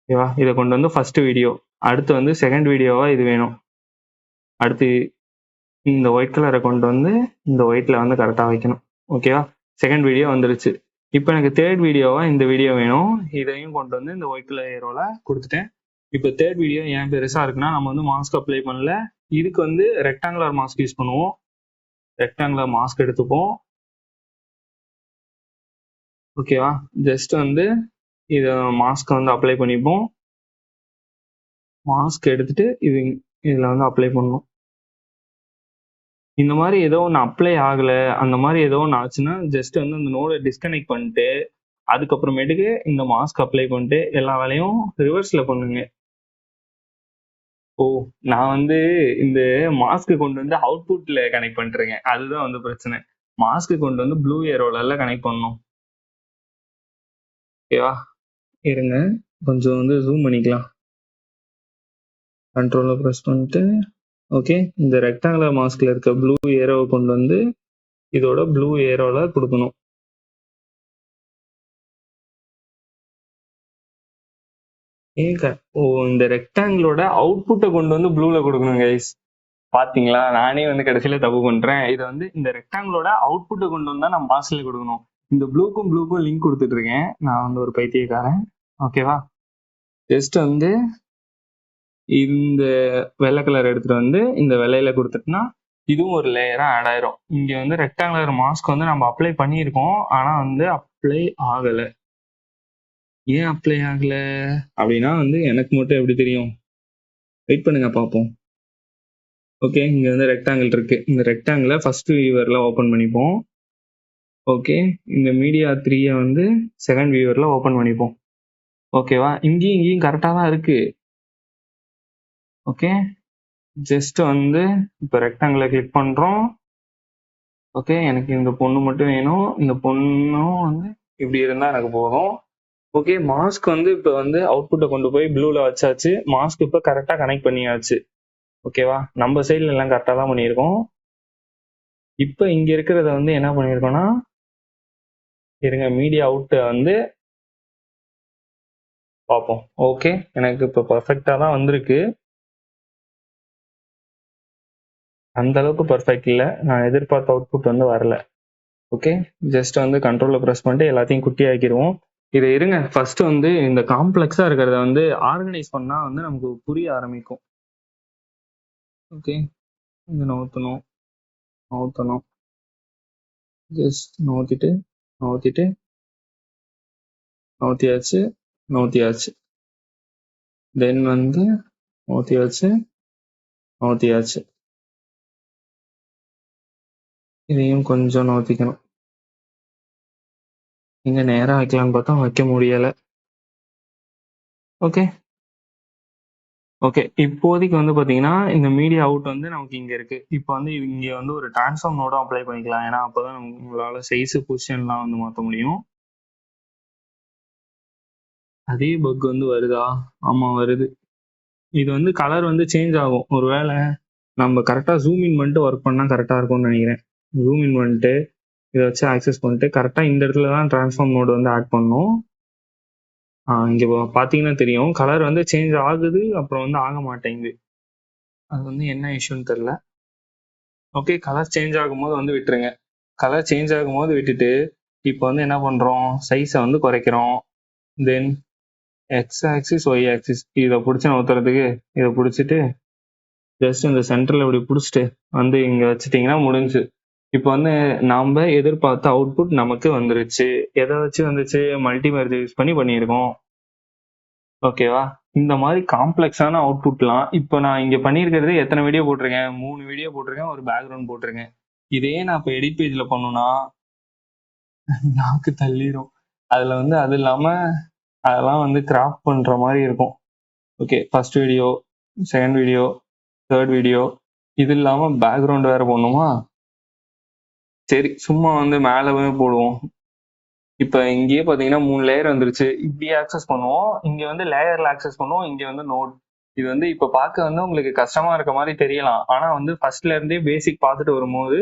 ஓகேவா? இதை கொண்டு வந்து ஃபர்ஸ்ட் வீடியோ, அடுத்து வந்து செகண்ட் வீடியோவா இது வேணும், அடுத்து இந்த ஒயிட் கலரை கொண்டு வந்து இந்த ஒயிட்ல வந்து கரெக்டாக வைக்கணும், ஓகேவா? செகண்ட் வீடியோ வந்துருச்சு. இப்போ எனக்கு தேர்ட் வீடியோவா இந்த வீடியோ வேணும், இதையும் கொண்டு வந்து இந்த ஒயிட் லேயரோட கொடுத்துட்டேன். இப்போ தேர்ட் வீடியோ ஏன் பெருசா இருக்குன்னா நம்ம வந்து மாஸ்க் அப்ளை பண்ணல. இதுக்கு வந்து ரெக்டாங்குலர் மாஸ்க் யூஸ் பண்ணுவோம். ரெக்டாங்குலர் மாஸ்க் எடுத்துப்போம், ஓகேவா? ஜஸ்ட் வந்து இதை மாஸ்க் வந்து அப்ளை பண்ணிப்போம். மாஸ்க் எடுத்துட்டு இதில் வந்து அப்ளை பண்ணணும். இந்த மாதிரி ஏதோ ஒன்று அப்ளை ஆகலை, அந்த மாதிரி ஏதோ ஒன்று ஆச்சுன்னா ஜஸ்ட் வந்து அந்த நோடை டிஸ்கனெக்ட் பண்ணிட்டு அதுக்கப்புறமேட்டுக்கு இந்த மாஸ்க் அப்ளை பண்ணிட்டு எல்லா வேலையும் ரிவர்ஸ்ல பண்ணுங்க. ஓ, நான் வந்து இந்த மாஸ்க் கொண்டு வந்து அவுட்புட்ல கனெக்ட் பண்ணிருக்கேன், அதுதான் வந்து பிரச்சனை. மாஸ்க் கொண்டு வந்து ப்ளூ ஏரோல கனெக்ட் பண்ணணும், ஓகேவா? இருங்க கொஞ்சம் வந்து ஜூம் பண்ணிக்கலாம். கண்ட்ரோலை ப்ரெஸ் பண்ணிட்டு ஓகே, இந்த ரெக்டாங்குலர் மாஸ்க்ல இருக்க ப்ளூ ஏரோவை கொண்டு வந்து இதோட ப்ளூ ஏரோல கொடுக்கணும். ஓ, இந்த ரெக்டாங்கிளோட அவுட்புட்டை கொண்டு வந்து ப்ளூல கொடுக்கணும் கைஸ். பாத்தீங்களா, நானே வந்து கடைசியில தப்பு பண்றேன். இதை வந்து இந்த ரெக்டாங்கிளோட அவுட்புட்டை கொண்டு வந்தா நான் மாஸ்க்ல கொடுக்கணும். இந்த ப்ளூக்கும் லிங்க் கொடுத்துட்டு இருக்கேன். நான் வந்து ஒரு பைத்தியக்காரன், ஓகேவா? ஜஸ்ட் வந்து இந்த வெள்ளை கலர் எடுத்துட்டு வந்து இந்த வெள்ளையில கொடுத்துட்டுனா இதுவும் ஒரு லேயரா ஆட் ஆயிரும். இங்க வந்து ரெக்டாங்குலர் மாஸ்க் வந்து நம்ம அப்ளை பண்ணியிருக்கோம், ஆனா வந்து அப்ளை ஆகலை. ஏன் அப்ளை ஆகல அப்படின்னா வந்து எனக்கு மட்டும் எப்படி தெரியும்? வெயிட் பண்ணுங்க பார்ப்போம். ஓகே, இங்க வந்து ரெக்டாங்கிள் இருக்கு. இந்த ரெக்டாங்கிள ஃபர்ஸ்ட் வியூவர்ல ஓபன் பண்ணிப்போம். ஓகே, இந்த மீடியா 3 வந்து செகண்ட் வியூவர்ல ஓபன் பண்ணிப்போம். ஓகேவா? இங்கேயும் கரெக்டா தான் இருக்கு. ஓகே, ஜஸ்ட் வந்து இப்போ ரெக்டாங்கிள கிளிக் பண்றோம். ஓகே, எனக்கு இந்த பொண்ணு மட்டும் வேணும். இந்த பொண்ணும் வந்து இப்படி இருந்தா எனக்கு போதும். ஓகே, மாஸ்க் வந்து இப்போ வந்து அவுட்புட்டை கொண்டு போய் ப்ளூல வச்சாச்சு. மாஸ்க் இப்போ கரெக்டா கனெக்ட் பண்ணியாச்சு. ஓகேவா? நம்ம சைடுல எல்லாம் கரெக்டா தான் பண்ணியிருக்கோம். இப்போ இங்க இருக்கிறத வந்து என்ன பண்ணியிருக்கோம்னா, இருங்க மீடியா அவுட் வந்து பார்ப்போம். ஓகே, எனக்கு இப்போ பர்ஃபெக்டா தான் வந்திருக்கு. அந்த அளவுக்கு பர்ஃபெக்ட் இல்லை. நான் எதிர்பார்த்த அவுட்புட் வந்து வரல. ஓகே, ஜஸ்ட் வந்து கண்ட்ரோலை ப்ரெஸ் பண்ணிட்டு எல்லாத்தையும் குட்டி ஆக்கிடுவோம். இது இருங்க, ஃபர்ஸ்ட் வந்து இந்த காம்ப்ளெக்ஸா இருக்கிறத வந்து ஆர்கனைஸ் பண்ணா வந்து நமக்கு புரிய ஆரம்பிக்கும். ஓகே, இது நவுத்தணும், ஜஸ்ட் நவுத்தியாச்சு. தென் வந்து நவுத்தியாச்சு. இதையும் கொஞ்சம் நவுத்திக்கணும். இங்க நேரா வைக்கலாம்னு பார்த்தா வைக்க முடியல. ஓகே, இப்போதைக்கு வந்து பாத்தீங்கன்னா இந்த மீடியா அவுட் வந்து நமக்கு இங்க இருக்கு. இப்போ வந்து இங்க வந்து ஒரு டிரான்ஸ்ஃபார்ம் நோட அப்ளை பண்ணிக்கலாம். ஏன்னா அப்பதான் உங்களால சைஸ் பொசிஷன்லாம் வந்து மாற்ற முடியும். அதே பக் வந்து வருதா? ஆமா வருது. இது வந்து கலர் வந்து சேஞ்ச் ஆகும். ஒருவேளை நம்ம கரெக்டா ஜூம் இன் பண்ணிட்டு ஒர்க் பண்ணா கரெக்டா இருக்கும்னு நினைக்கிறேன். ஜூம் இன் பண்ணிட்டு இதை வச்சு ஆக்சஸ் பண்ணிட்டு கரெக்டா இந்த இடத்துல தான் டிரான்ஸ்ஃபார்ம் மோட் வந்து ஆட் பண்ணணும். இங்க பாத்தீங்கன்னா தெரியும், கலர் வந்து சேஞ்ச் ஆகுது, அப்புறம் வந்து ஆக மாட்டேங்குது. அது வந்து என்ன இஷ்யூன்னு தெரியல. ஓகே, கலர் சேஞ்ச் ஆகும்போது வந்து விட்டுருங்க. கலர் சேஞ்ச் ஆகும்போது விட்டுட்டு இப்போ வந்து என்ன பண்றோம், சைஸை வந்து குறைக்கிறோம். தென் எக்ஸ் ஆக்சிஸ் ஒய் ஆக்சிஸ் இதை பிடிச்சி நவுத்துறதுக்கு இதை பிடிச்சிட்டு ஜஸ்ட் இந்த சென்டர்ல இப்படி பிடிச்சிட்டு வந்து இங்க வச்சுட்டீங்கன்னா முடிஞ்சு. இப்போ வந்து நாம எதிர்பார்த்த அவுட்புட் நமக்கு வந்துருச்சு. எதை வச்சு வந்துச்சு? மல்டிமர்ஜ் யூஸ் பண்ணி பண்ணியிருக்கோம். ஓகேவா? இந்த மாதிரி காம்ப்ளெக்ஸான அவுட்புட்லாம் இப்போ நான் இங்க பண்ணியிருக்கிறது எத்தனை வீடியோ போட்டிருக்கேன்? 3 வீடியோ போட்டிருக்கேன், ஒரு பேக்ரவுண்ட் போட்டிருக்கேன். இதே நான் இப்போ எடிட் பேஜ்ல பண்ணணும்னா நாக்கு தள்ளிடும். அதுல வந்து அது இல்லாம அதெல்லாம் வந்து கிராப் பண்ற மாதிரி இருக்கும். Okay, first video, second video, third video, இது இல்லாம பேக்ரவுண்ட் வேற போடணுமா? சரி, சும்மா வந்து மேலவே போடுவோம். இப்ப இங்கேயே பாத்தீங்கன்னா 3 லேயர் வந்துருச்சு. இப்படி ஆக்சஸ் பண்ணுவோம். இங்க வந்து லேயர்ல ஆக்சஸ் பண்ணுவோம். இங்க வந்து நோட். இது வந்து இப்ப பார்க்க வந்து உங்களுக்கு கஷ்டமா இருக்க மாதிரி தெரியலாம். ஆனா வந்து ஃபர்ஸ்ட்ல இருந்தே பேசிக் பார்த்துட்டு வரும்போது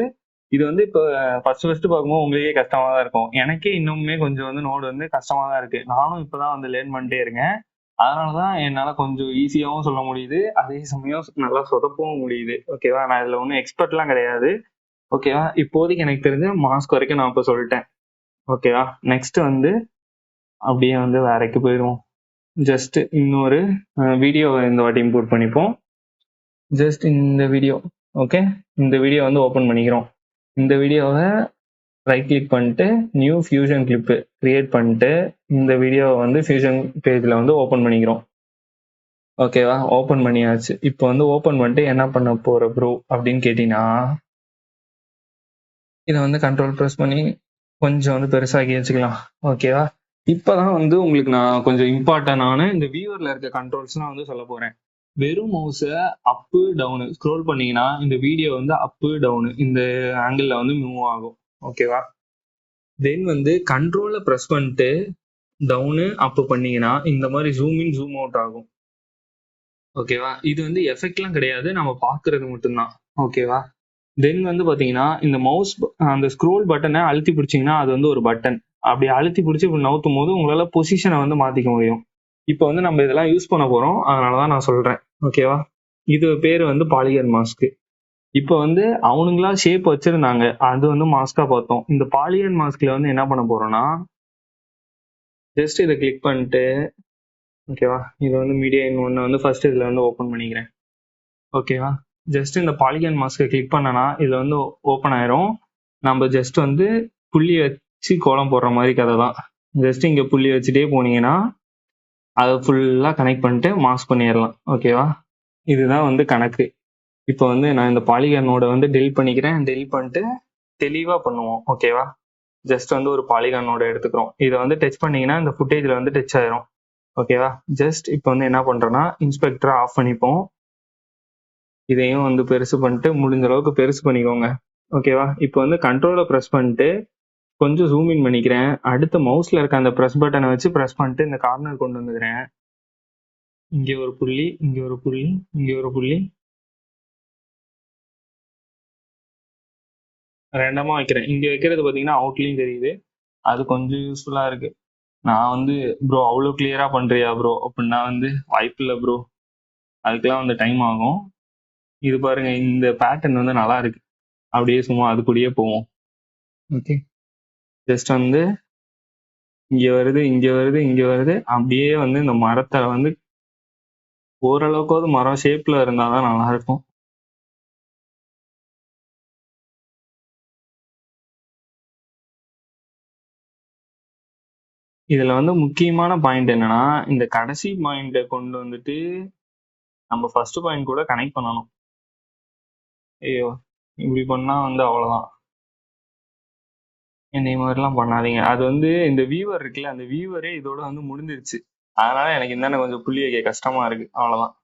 இது வந்து இப்ப ஃபர்ஸ்ட் பார்க்கும்போது உங்களுக்கே கஷ்டமா தான் இருக்கும். எனக்கே இன்னுமே கொஞ்சம் வந்து நோடு வந்து கஷ்டமா தான் இருக்கு. நானும் இப்பதான் வந்து லேர்ன் பண்ணிட்டே இருக்கேன். அதனாலதான் என்னால கொஞ்சம் ஈஸியாவும் சொல்ல முடியுது. அதே சமயம் நல்லா சொதப்பவும் முடியுது. ஓகேவா? நான் இதுல ஒன்றும் எக்ஸ்பர்ட் எல்லாம் கிடையாது. ஓகேவா? இப்போதைக்கு எனக்கு தெரிஞ்ச மாஸ்க் வரைக்கும் நான் இப்ப சொல்லிட்டேன். ஓகேவா? நெக்ஸ்ட் வந்து அப்படியே வந்து வேறைக்கு போயிடுவோம். ஜஸ்ட் இன்னொரு வீடியோ இந்த வாட்டி இம்போர்ட் பண்ணிப்போம். ஜஸ்ட் இந்த வீடியோ. ஓகே, இந்த வீடியோ வந்து ஓபன் பண்ணிக்கிறோம். இந்த வீடியோவை ரைட் கிளிக் பண்ணிட்டு நியூ ஃபியூஷன் கிளிப் கிரியேட் பண்ணிட்டு இந்த வீடியோவை வந்து ஃபியூஷன் பேஜ்ல வந்து ஓபன் பண்ணிக்கிறோம். ஓகேவா? ஓபன் பண்ணியாச்சு. இப்போ வந்து ஓபன் பண்ணிட்டு என்ன பண்ண போற ப்ரோ அப்படின்னு கேட்டீங்கன்னா, இதை வந்து கண்ட்ரோல் ப்ரெஸ் பண்ணி கொஞ்சம் வந்து பெருசாக்கி வச்சுக்கலாம். ஓகேவா? இப்பதான் வந்து உங்களுக்கு நான் கொஞ்சம் இம்பார்ட்டன்டான இந்த வியூவர்ல இருக்க கண்ட்ரோல்ஸ்லாம் வந்து சொல்ல போறேன். வெறும் மவுஸை அப்பு டவுனு ஸ்க்ரோல் பண்ணீங்கன்னா இந்த வீடியோ வந்து அப்பு டவுனு இந்த ஆங்கிள் வந்து மூவ் ஆகும். ஓகேவா? தென் வந்து கண்ட்ரோலை ப்ரெஸ் பண்ணிட்டு டவுனு அப்பு பண்ணீங்கன்னா இந்த மாதிரி ஜூம் இன் ஜூம் அவுட் ஆகும். ஓகேவா? இது வந்து எஃபெக்ட்லாம் கிடையாது, நம்ம பார்க்கறது மட்டும்தான். ஓகேவா? தென் வந்து பாத்தீங்கன்னா இந்த மவுஸ் அந்த ஸ்க்ரோல் பட்டனை அழுத்தி பிடிச்சிங்கன்னா அது வந்து ஒரு பட்டன். அப்படி அழுத்தி பிடிச்சி இப்படி நவுத்தும் போது உங்களால பொசிஷனை வந்து மாத்திக்க முடியும். இப்போ வந்து நம்ம இதெல்லாம் யூஸ் பண்ண போறோம், அதனாலதான் நான் சொல்றேன். ஓகேவா? இது பேர் வந்து பாலிகன் மாஸ்க். இப்போ வந்து அவனுங்களா ஷேப் வச்சிருந்தாங்க, அது வந்து மாஸ்கா பார்த்தோம். இந்த பாலிகன் மாஸ்க்ல வந்து என்ன பண்ண போறோம்னா, ஜஸ்ட் இதை கிளிக் பண்ணிட்டு, ஓகேவா, இது வந்து மீடியா இன் ஒன்னு வந்து ஃபர்ஸ்ட் இதுல வந்து ஓபன் பண்ணிக்கிறேன். ஓகேவா? ஜஸ்ட் இந்த பாலிகன் மாஸ்கை கிளிக் பண்ணனா இதுல வந்து ஓப்பன் ஆயிரும். நம்ம ஜஸ்ட் வந்து புள்ளி வச்சு கோலம் போடுற மாதிரி கதை தான். ஜஸ்ட் இங்கே புள்ளி வச்சுட்டே போனீங்கன்னா அதை ஃபுல்லாக கனெக்ட் பண்ணிட்டு மாஸ்க் பண்ணிடலாம். ஓகேவா? இதுதான் வந்து கணக்கு. இப்போ வந்து நான் இந்த பாலிகானோட வந்து டெலிட் பண்ணிக்கிறேன். டெலிட் பண்ணிட்டு தெளிவாக பண்ணுவோம். ஓகேவா? ஜஸ்ட் வந்து ஒரு பாலிகானோட எடுத்துக்கிறோம். இதை வந்து டச் பண்ணீங்கன்னா இந்த ஃபுட்டேஜில் வந்து டச் ஆயிரும். ஓகேவா? ஜஸ்ட் இப்போ வந்து என்ன பண்ணுறேன்னா இன்ஸ்பெக்டரை ஆஃப் பண்ணிப்போம். இதையும் வந்து பெருசு பண்ணிட்டு முடிஞ்ச அளவுக்கு பெருசு பண்ணிக்கோங்க. ஓகேவா? இப்போ வந்து கண்ட்ரோலை ப்ரெஸ் பண்ணிட்டு கொஞ்சம் ஜூம் இன் பண்ணிக்கிறேன். அடுத்து மவுஸ்ல இருக்க அந்த ப்ரெஸ் பட்டனை வச்சு ப்ரெஸ் பண்ணிட்டு இந்த கார்னர் கொண்டு வந்துக்கிறேன். இங்கே ஒரு புள்ளி, இங்கே ஒரு புள்ளி, இங்கே ஒரு புள்ளி, ரேண்டமா வைக்கிறேன். இங்க வைக்கிறது பாத்தீங்கன்னா அவுட்லையும் தெரியுது. அது கொஞ்சம் யூஸ்ஃபுல்லா இருக்கு. நான் வந்து ப்ரோ அவ்வளோ கிளியரா பண்றியா ப்ரோ அப்படின்னா வந்து வாய்ப்பு இல்லை ப்ரோ, அதுக்கெல்லாம் வந்து டைம் ஆகும். இது பாருங்க, இந்த பேட்டர்ன் வந்து நல்லா இருக்கு. அப்படியே சும்மா அது கூடயே போவோம். ஓகே, ஜஸ்ட் வந்து இங்க வருது, இங்க வருது, இங்க வருது, அப்படியே வந்து இந்த மரத்தை வந்து ஓரளவுக்கு மரம் ஷேப்ல இருந்தாதான் நல்லா இருக்கும். இதுல வந்து முக்கியமான பாயிண்ட் என்னன்னா, இந்த கடைசி பாயிண்ட கொண்டு வந்துட்டு நம்ம ஃபர்ஸ்ட் பாயிண்ட் கூட கனெக்ட் பண்ணணும். ஐயோ, இப்படி பண்ணா வந்து அவ்வளவுதான். இந்த மாதிரிலாம் பண்ணாதீங்க. அது வந்து இந்த வியூவர் இருக்குல்ல, அந்த வியூவரே இதோட வந்து முடிஞ்சிருச்சு. அதனால எனக்கு இந்த கொஞ்சம் புள்ளி வைக்க கஷ்டமா இருக்கு. அவ்வளவுதான்.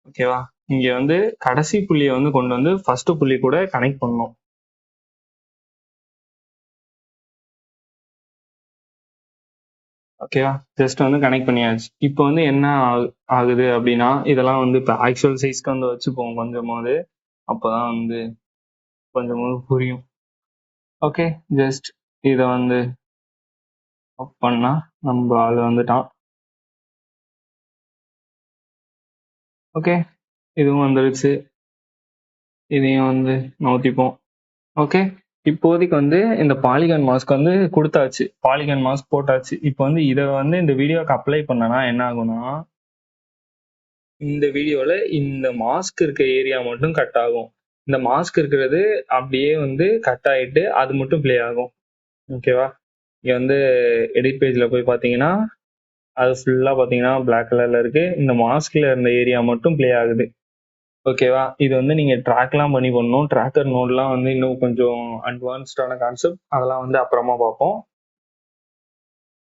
ஓகேவா? இங்க வந்து கடைசி புள்ளியை வந்து கொண்டு வந்து ஃபர்ஸ்ட் புள்ளி கூட கனெக்ட் பண்ணணும். ஓகேவா? ஜஸ்ட் வந்து கனெக்ட் பண்ணியாச்சு. இப்போ வந்து என்ன ஆகுது அப்படின்னா, இதெல்லாம் வந்து இப்போ ஆக்சுவல் சைஸ்க்கு வந்து வச்சுப்போம் கொஞ்சமாவது. அப்போதான் வந்து கொஞ்சமாவது புரியும். ஓகே, ஜஸ்ட் இதை வந்து ஆஃப் பண்ணா நம்ம ஆள் வந்துட்டான். ஓகே, இதுவும் வந்துருச்சு. இதையும் வந்து நோத்திப்போம். ஓகே, இப்போதைக்கு வந்து இந்த பாலிகான் மாஸ்க் வந்து கொடுத்தாச்சு. பாலிகான் மாஸ்க் போட்டாச்சு. இப்போ வந்து இதை வந்து இந்த வீடியோக்கு அப்ளை பண்ணனா என்ன ஆகும்னா, இந்த வீடியோல இந்த மாஸ்க் இருக்க ஏரியா மட்டும் கட் ஆகும். இந்த மாஸ்க் இருக்கிறது அப்படியே வந்து கட் ஆயிட்டு அது மட்டும் பிளே ஆகும். ஓகேவா? இங்க வந்து எடிட் பேஜ்ல போய் பாத்தீங்கன்னா அது ஃபுல்லா பாத்தீங்கன்னா பிளாக் கலர்ல இருக்கு. இந்த மாஸ்க்ல இருந்த ஏரியா மட்டும் பிளே ஆகுது. ஓகேவா? இது வந்து நீங்க ட்ராக்லாம் பண்ணி பண்ணணும். ட்ராக்கர் நோட்லாம் வந்து இன்னும் கொஞ்சம் அட்வான்ஸ்டான கான்செப்ட். அதெல்லாம் வந்து அப்புறமா பார்ப்போம்.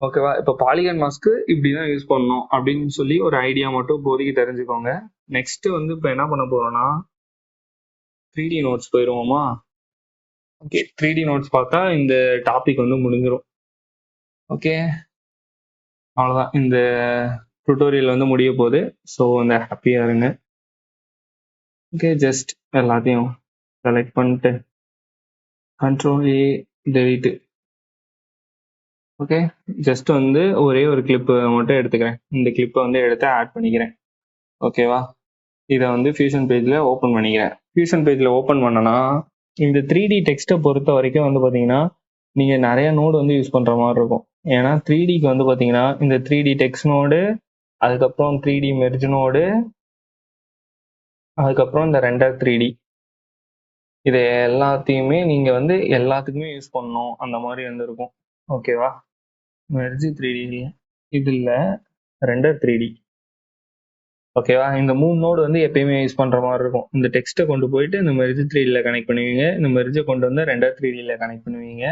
ஓகேவா? இப்போ பாலிகன் மாஸ்க்கு இப்படிதான் யூஸ் பண்ணணும் அப்படின்னு சொல்லி ஒரு ஐடியா மட்டும் இப்போதைக்கு தெரிஞ்சுக்கோங்க. நெக்ஸ்ட் வந்து இப்போ என்ன பண்ண போறோம்னா 3D notes போயிடுவோமா? Okay, 3D notes பார்த்தா இந்த டாபிக் வந்து முடிஞ்சிடும். ஓகே, அவ்வளோதான். இந்த டுட்டோரியல் வந்து முடிய போகுது. ஸோ வந்து ஹாப்பியா இருங்க. ஓகே, ஜஸ்ட் எல்லாத்தையும் செலக்ட் பண்ணிட்டு கண்ட்ரோல் ஏ டெலிட். ஓகே, ஜஸ்ட் வந்து ஒரே ஒரு கிளிப் மட்டும் எடுத்துக்கிறேன். இந்த கிளிப்பை வந்து எடுத்து ஆட் பண்ணிக்கிறேன். ஓகேவா? இதை வந்து ஃபியூஷன் பேஜில் ஓப்பன் பண்ணிக்கிறேன். ஃபியூஷன் பேஜில் ஓப்பன் பண்ணனா இந்த 3D டெக்ஸ்ட்டை பொறுத்த வரைக்கும் வந்து பார்த்தீங்கன்னா நீங்கள் நிறைய நோடு வந்து யூஸ் பண்ணுற மாதிரி இருக்கும். ஏன்னா 3Dக்கு வந்து பார்த்தீங்கன்னா இந்த 3D டெக்ஸ்ட் நோடு, அதுக்கப்புறம் 3D மெர்ஜ் நோடு, அதுக்கப்புறம் இந்த ரெண்டர் 3D, இது எல்லாத்தையுமே நீங்கள் வந்து எல்லாத்துக்குமே யூஸ் பண்ணணும். அந்த மாதிரி வந்து இருக்கும். ஓகேவா? மெர்ஜ் 3D இதில் ரெண்டர் 3D. ஓகேவா? இந்த 3 நோடு வந்து எப்பயுமே யூஸ் பண்ற மாதிரி இருக்கும். இந்த டெக்ஸ்ட்டை கொண்டு போயிட்டு இந்த மெர்ஜ் 3Dல கனெக்ட் பண்ணுவீங்க. இந்த மெர்ஜை கொண்டு வந்து ரெண்டர் 3Dல கனெக்ட் பண்ணுவீங்க.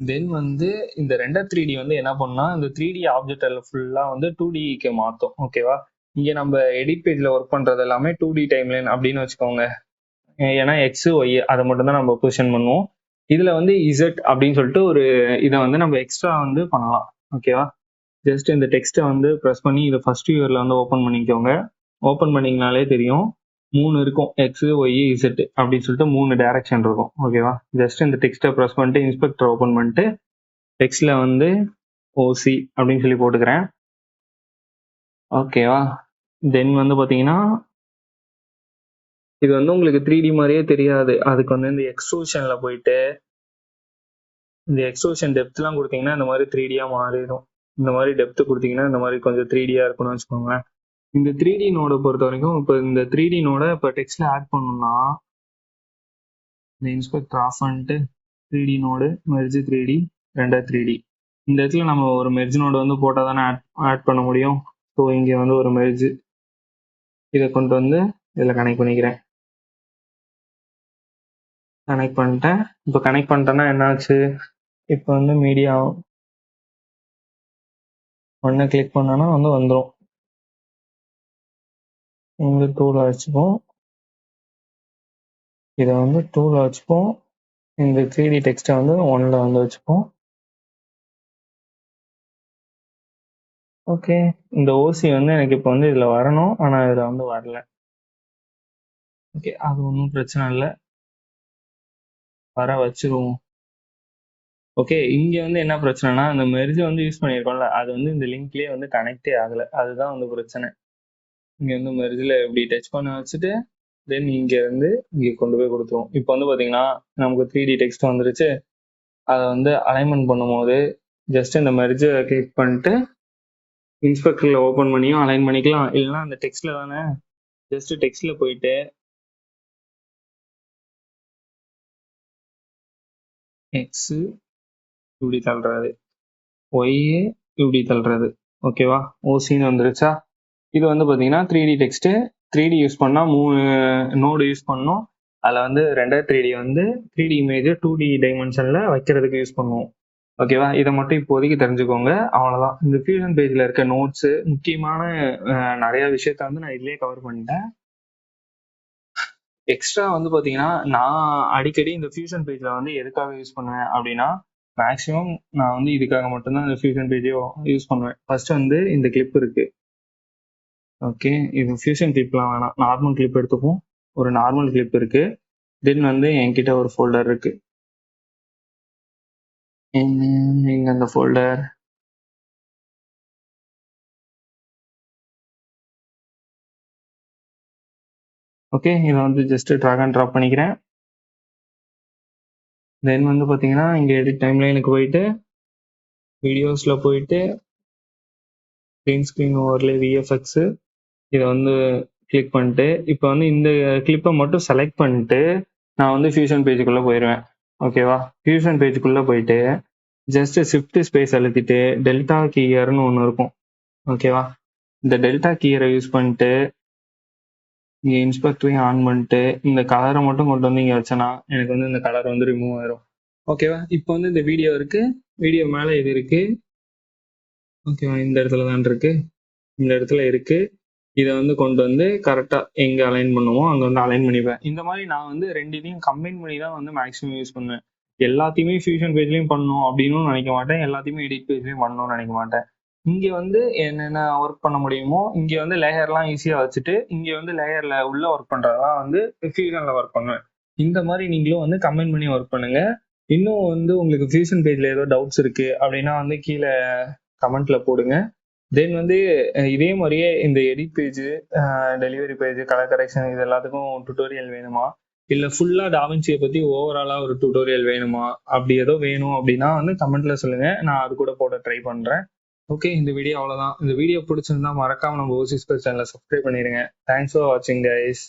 தென் வந்து இந்த ரெண்டர் 3D வந்து என்ன பண்ணா இந்த 3D ஆப்ஜெக்ட் ஃபுல்லா வந்து 2Dக்கு மாற்றும். ஓகேவா? இங்க நம்ம எடிட் பேஜ்ல ஒர்க் பண்றது எல்லாமே 2D டைம்லைன் அப்படின்னு வச்சுக்கோங்க. ஏன்னா எக்ஸ் ஒய் அதை மட்டும் தான் நம்ம பொசிஷன் பண்ணுவோம். இதுல வந்து இசட் அப்படின்னு சொல்லிட்டு ஒரு இதை வந்து நம்ம எக்ஸ்ட்ரா வந்து பண்ணலாம். ஓகேவா? ஜஸ்ட் இந்த டெக்ஸ்ட்டை வந்து ப்ரெஸ் பண்ணி இதை ஃபர்ஸ்ட் வியூவர்ல வந்து ஓப்பன் பண்ணிக்கோங்க. ஓப்பன் பண்ணிங்கனாலே தெரியும் 3 இருக்கும், எக்ஸ் ஒய் இசட் அப்படின்னு சொல்லிட்டு 3 டைரக்ஷன் இருக்கும். ஓகேவா? ஜஸ்ட் இந்த டெக்ஸ்ட்டை ப்ரெஸ் பண்ணிட்டு இன்ஸ்பெக்டர் ஓப்பன் பண்ணிட்டு டெக்ஸ்ட்ல வந்து ஓசி அப்படின்னு சொல்லி போட்டுக்கிறேன். ஓகேவா? தென் வந்து பார்த்தீங்கன்னா இது வந்து உங்களுக்கு 3D மாதிரியே தெரியாது. அதுக்கு வந்து இந்த எக்ஸ்ட்ரூஷன்ல போயிட்டு இந்த எக்ஸ்ட்ரூஷன் டெப்த்லாம் கொடுத்தீங்கன்னா இந்த மாதிரி 3Dயா மாறிடும். இந்த மாதிரி டெப்த் கொடுத்தீங்கன்னா இந்த மாதிரி கொஞ்சம் 3Dயா இருக்கணும்னு வச்சுக்கோங்களேன். இந்த 3D நோட பொறுத்த வரைக்கும் இப்போ இந்த 3D நோட இப்போ டெக்ஸ்ட்ல ஆட் பண்ணணும்னா இந்த இன்ஸ்பெக்டர் ஆஃப் பண்ணிட்டு 3D node merge 3D render 3D. இந்த இடத்துல நம்ம ஒரு மெர்ஜ் நோடு வந்து போட்டால் தானே ஆட் பண்ண முடியும். ஸோ இங்கே வந்து ஒரு மெர்ஜ் இதை கொண்டு வந்து இதில் கனெக்ட் பண்ணிக்கிறேன். கனெக்ட் பண்ணிட்டேன். இப்போ கனெக்ட் பண்ணிட்டேன்னா என்னாச்சு, இப்போ வந்து மீடியா ஒன்று கிளிக் பண்ணோன்னா வந்து வந்துடும். இங்கே டூலை வச்சுப்போம், இதை வந்து டூவில் வச்சுப்போம். இந்த 3D டெக்ஸ்ட்டை வந்து 1ல் வந்து வச்சுப்போம். ஓகே, இந்த ஓசி வந்து எனக்கு இப்போ வந்து இதில் வரணும், ஆனால் இதில் வந்து வரல. ஓகே, அது ஒன்றும் பிரச்சனை இல்லை, வர வச்சிருவோம். ஓகே, இங்கே வந்து என்ன பிரச்சனைனா, இந்த மெர்ஜ் வந்து யூஸ் பண்ணியிருக்கோம்ல, அது வந்து இந்த லிங்க்லேயே வந்து கனெக்டே ஆகலை. அதுதான் வந்து பிரச்சனை. இங்கே வந்து மெர்ஜில் இப்படி டச் பண்ண வச்சுட்டு தென் இங்கே வந்து இங்கே கொண்டு போய் கொடுத்துருவோம். இப்போ வந்து பார்த்தீங்கன்னா நமக்கு 3D டெக்ஸ்ட் வந்துருச்சு. அதை வந்து அலைன்மெண்ட் பண்ணும்போது ஜஸ்ட் இந்த மெர்ஜை கிளிக் பண்ணிட்டு இன்ஸ்பெக்டரில் ஓப்பன் பண்ணியும் அலைன் பண்ணிக்கலாம். இல்லைன்னா அந்த டெக்ஸ்ட்டில் தானே, ஜஸ்ட் டெக்ஸ்ட்டில் போயிட்டு எக்ஸு இப்படி தள்ளுறது, ஒய்யு இப்படி தள்ளுறது. ஓகேவா, ஓசின்னு வந்துருச்சா. இது வந்து பார்த்தீங்கன்னா 3D டெக்ஸ்ட்டு. 3D யூஸ் பண்ணால் 3 நோடு யூஸ் பண்ணோம். அதில் வந்து ரெண்டர் 3D வந்து 3D இமேஜை 2D டைமென்ஷனில் வைக்கிறதுக்கு யூஸ் பண்ணுவோம். ஓகேவா, இதை மட்டும் இப்போதைக்கு தெரிஞ்சுக்கோங்க. அவ்வளோதான். இந்த ஃபியூஷன் பேஜில் இருக்க நோட்ஸு முக்கியமான நிறைய விஷயத்த வந்து நான் இதுலேயே கவர் பண்ணிட்டேன். எக்ஸ்ட்ரா வந்து பார்த்தீங்கன்னா நான் அடிக்கடி இந்த ஃபியூஷன் பேஜில் வந்து எதுக்காக யூஸ் பண்ணுவேன் அப்படின்னா, மேக்ஸிமம் நான் வந்து இதுக்காக மட்டும்தான் இந்த ஃபியூஷன் பேஜை யூஸ் பண்ணுவேன். ஃபர்ஸ்ட் வந்து இந்த கிளிப் இருக்கு. ஓகே, இது ஃபியூஷன் கிளிப்லாம் வேணாம், நார்மல் கிளிப் எடுத்துப்போம். ஒரு நார்மல் கிளிப் இருக்கு. தென் வந்து என்கிட்ட ஒரு ஃபோல்டர் இருக்கு. எங்க அந்த ஃபோல்டர், ஓகே, இதை வந்து ஜஸ்ட் ட்ராக் அண்ட் ட்ராப் பண்ணிக்கிறேன். தென் வந்து பார்த்தீங்கன்னா இங்கே எடிட் டைம்லைனுக்கு போயிட்டு வீடியோஸில் போயிட்டு க்ரீன் ஸ்க்ரீன் ஓவர்லே விஎஃப்எக்ஸு இதை வந்து கிளிக் பண்ணிட்டு இப்போ வந்து இந்த கிளிப்பை மட்டும் செலக்ட் பண்ணிட்டு நான் வந்து ஃபியூஷன் பேஜுக்குள்ளே போயிடுவேன். ஓகேவா, ஃபியூஷன் பேஜுக்குள்ளே போயிட்டு ஜஸ்ட் ஷிஃப்ட் ஸ்பேஸ் அழுத்திட்டு டெல்டா கீயர்னு ஒன்று இருக்கும். ஓகேவா, இந்த டெல்டா கீயரை யூஸ் பண்ணிட்டு இங்கே இன்ஸ்பெக்டரையும் ஆன் பண்ணிட்டு இந்த கலரை மட்டும் கொண்டு வந்து இங்கே வச்சேன்னா எனக்கு வந்து இந்த கலர் வந்து ரிமூவ் ஆயிரும். ஓகேவா, இப்போ வந்து இந்த வீடியோ இருக்கு, வீடியோ மேலே இது இருக்கு. ஓகேவா, இந்த இடத்துல தான் இருக்கு, இந்த இடத்துல இருக்கு. இதை வந்து கொண்டு வந்து கரெக்டாக எங்கே அலைன் பண்ணுவோம் அங்கே வந்து அலைன் பண்ணிப்பேன். இந்த மாதிரி நான் வந்து ரெண்டுத்தையும் கம்பைன் பண்ணி தான் வந்து மேக்ஸிமம் யூஸ் பண்ணுவேன். எல்லாத்தையுமே ஃபியூஷன் பேஜ்லையும் பண்ணணும் அப்படின்னு நினைக்க மாட்டேன், எல்லாத்தையுமே எடிட் பேஜ்லையும் பண்ணணும்னு நினைக்க மாட்டேன். இங்கே வந்து என்னென்ன ஒர்க் பண்ண முடியுமோ இங்கே வந்து லேயர்லாம் ஈஸியாக வச்சுட்டு இங்கே வந்து லேயரில் உள்ள ஒர்க் பண்ணுறதெல்லாம் வந்து ஃபியூஷனில் ஒர்க் பண்ணுவேன். இந்த மாதிரி நீங்களும் வந்து கம்பைன் பண்ணி ஒர்க் பண்ணுங்க. இன்னும் வந்து உங்களுக்கு ஃபியூஷன் பேஜில் ஏதோ டவுட்ஸ் இருக்கு அப்படின்னா வந்து கீழே கமெண்ட்ல போடுங்க. தென் வந்து இதே மாதிரியே இந்த edit page, delivery page, colour correction இது எல்லாத்துக்கும் டுட்டோரியல் வேணுமா, இல்லை ஃபுல்லாக டாவின்சியை பற்றி ஓவராலாக ஒரு டுட்டோரியல் வேணுமா, அப்படி ஏதோ வேணும் அப்படின்னா வந்து கமெண்ட்ல சொல்லுங்க, நான் அது கூட போட ட்ரை பண்ணுறேன். ஓகே, இந்த வீடியோ அவ்வளோதான். இந்த வீடியோ பிடிச்சிருந்தா மறக்காம நம்ம ஓசி ஸ்பெல் சேனலை சப்ஸ்கிரைப் பண்ணிடுங்க. தேங்க்ஸ் ஃபார் வாட்சிங் கைஸ்.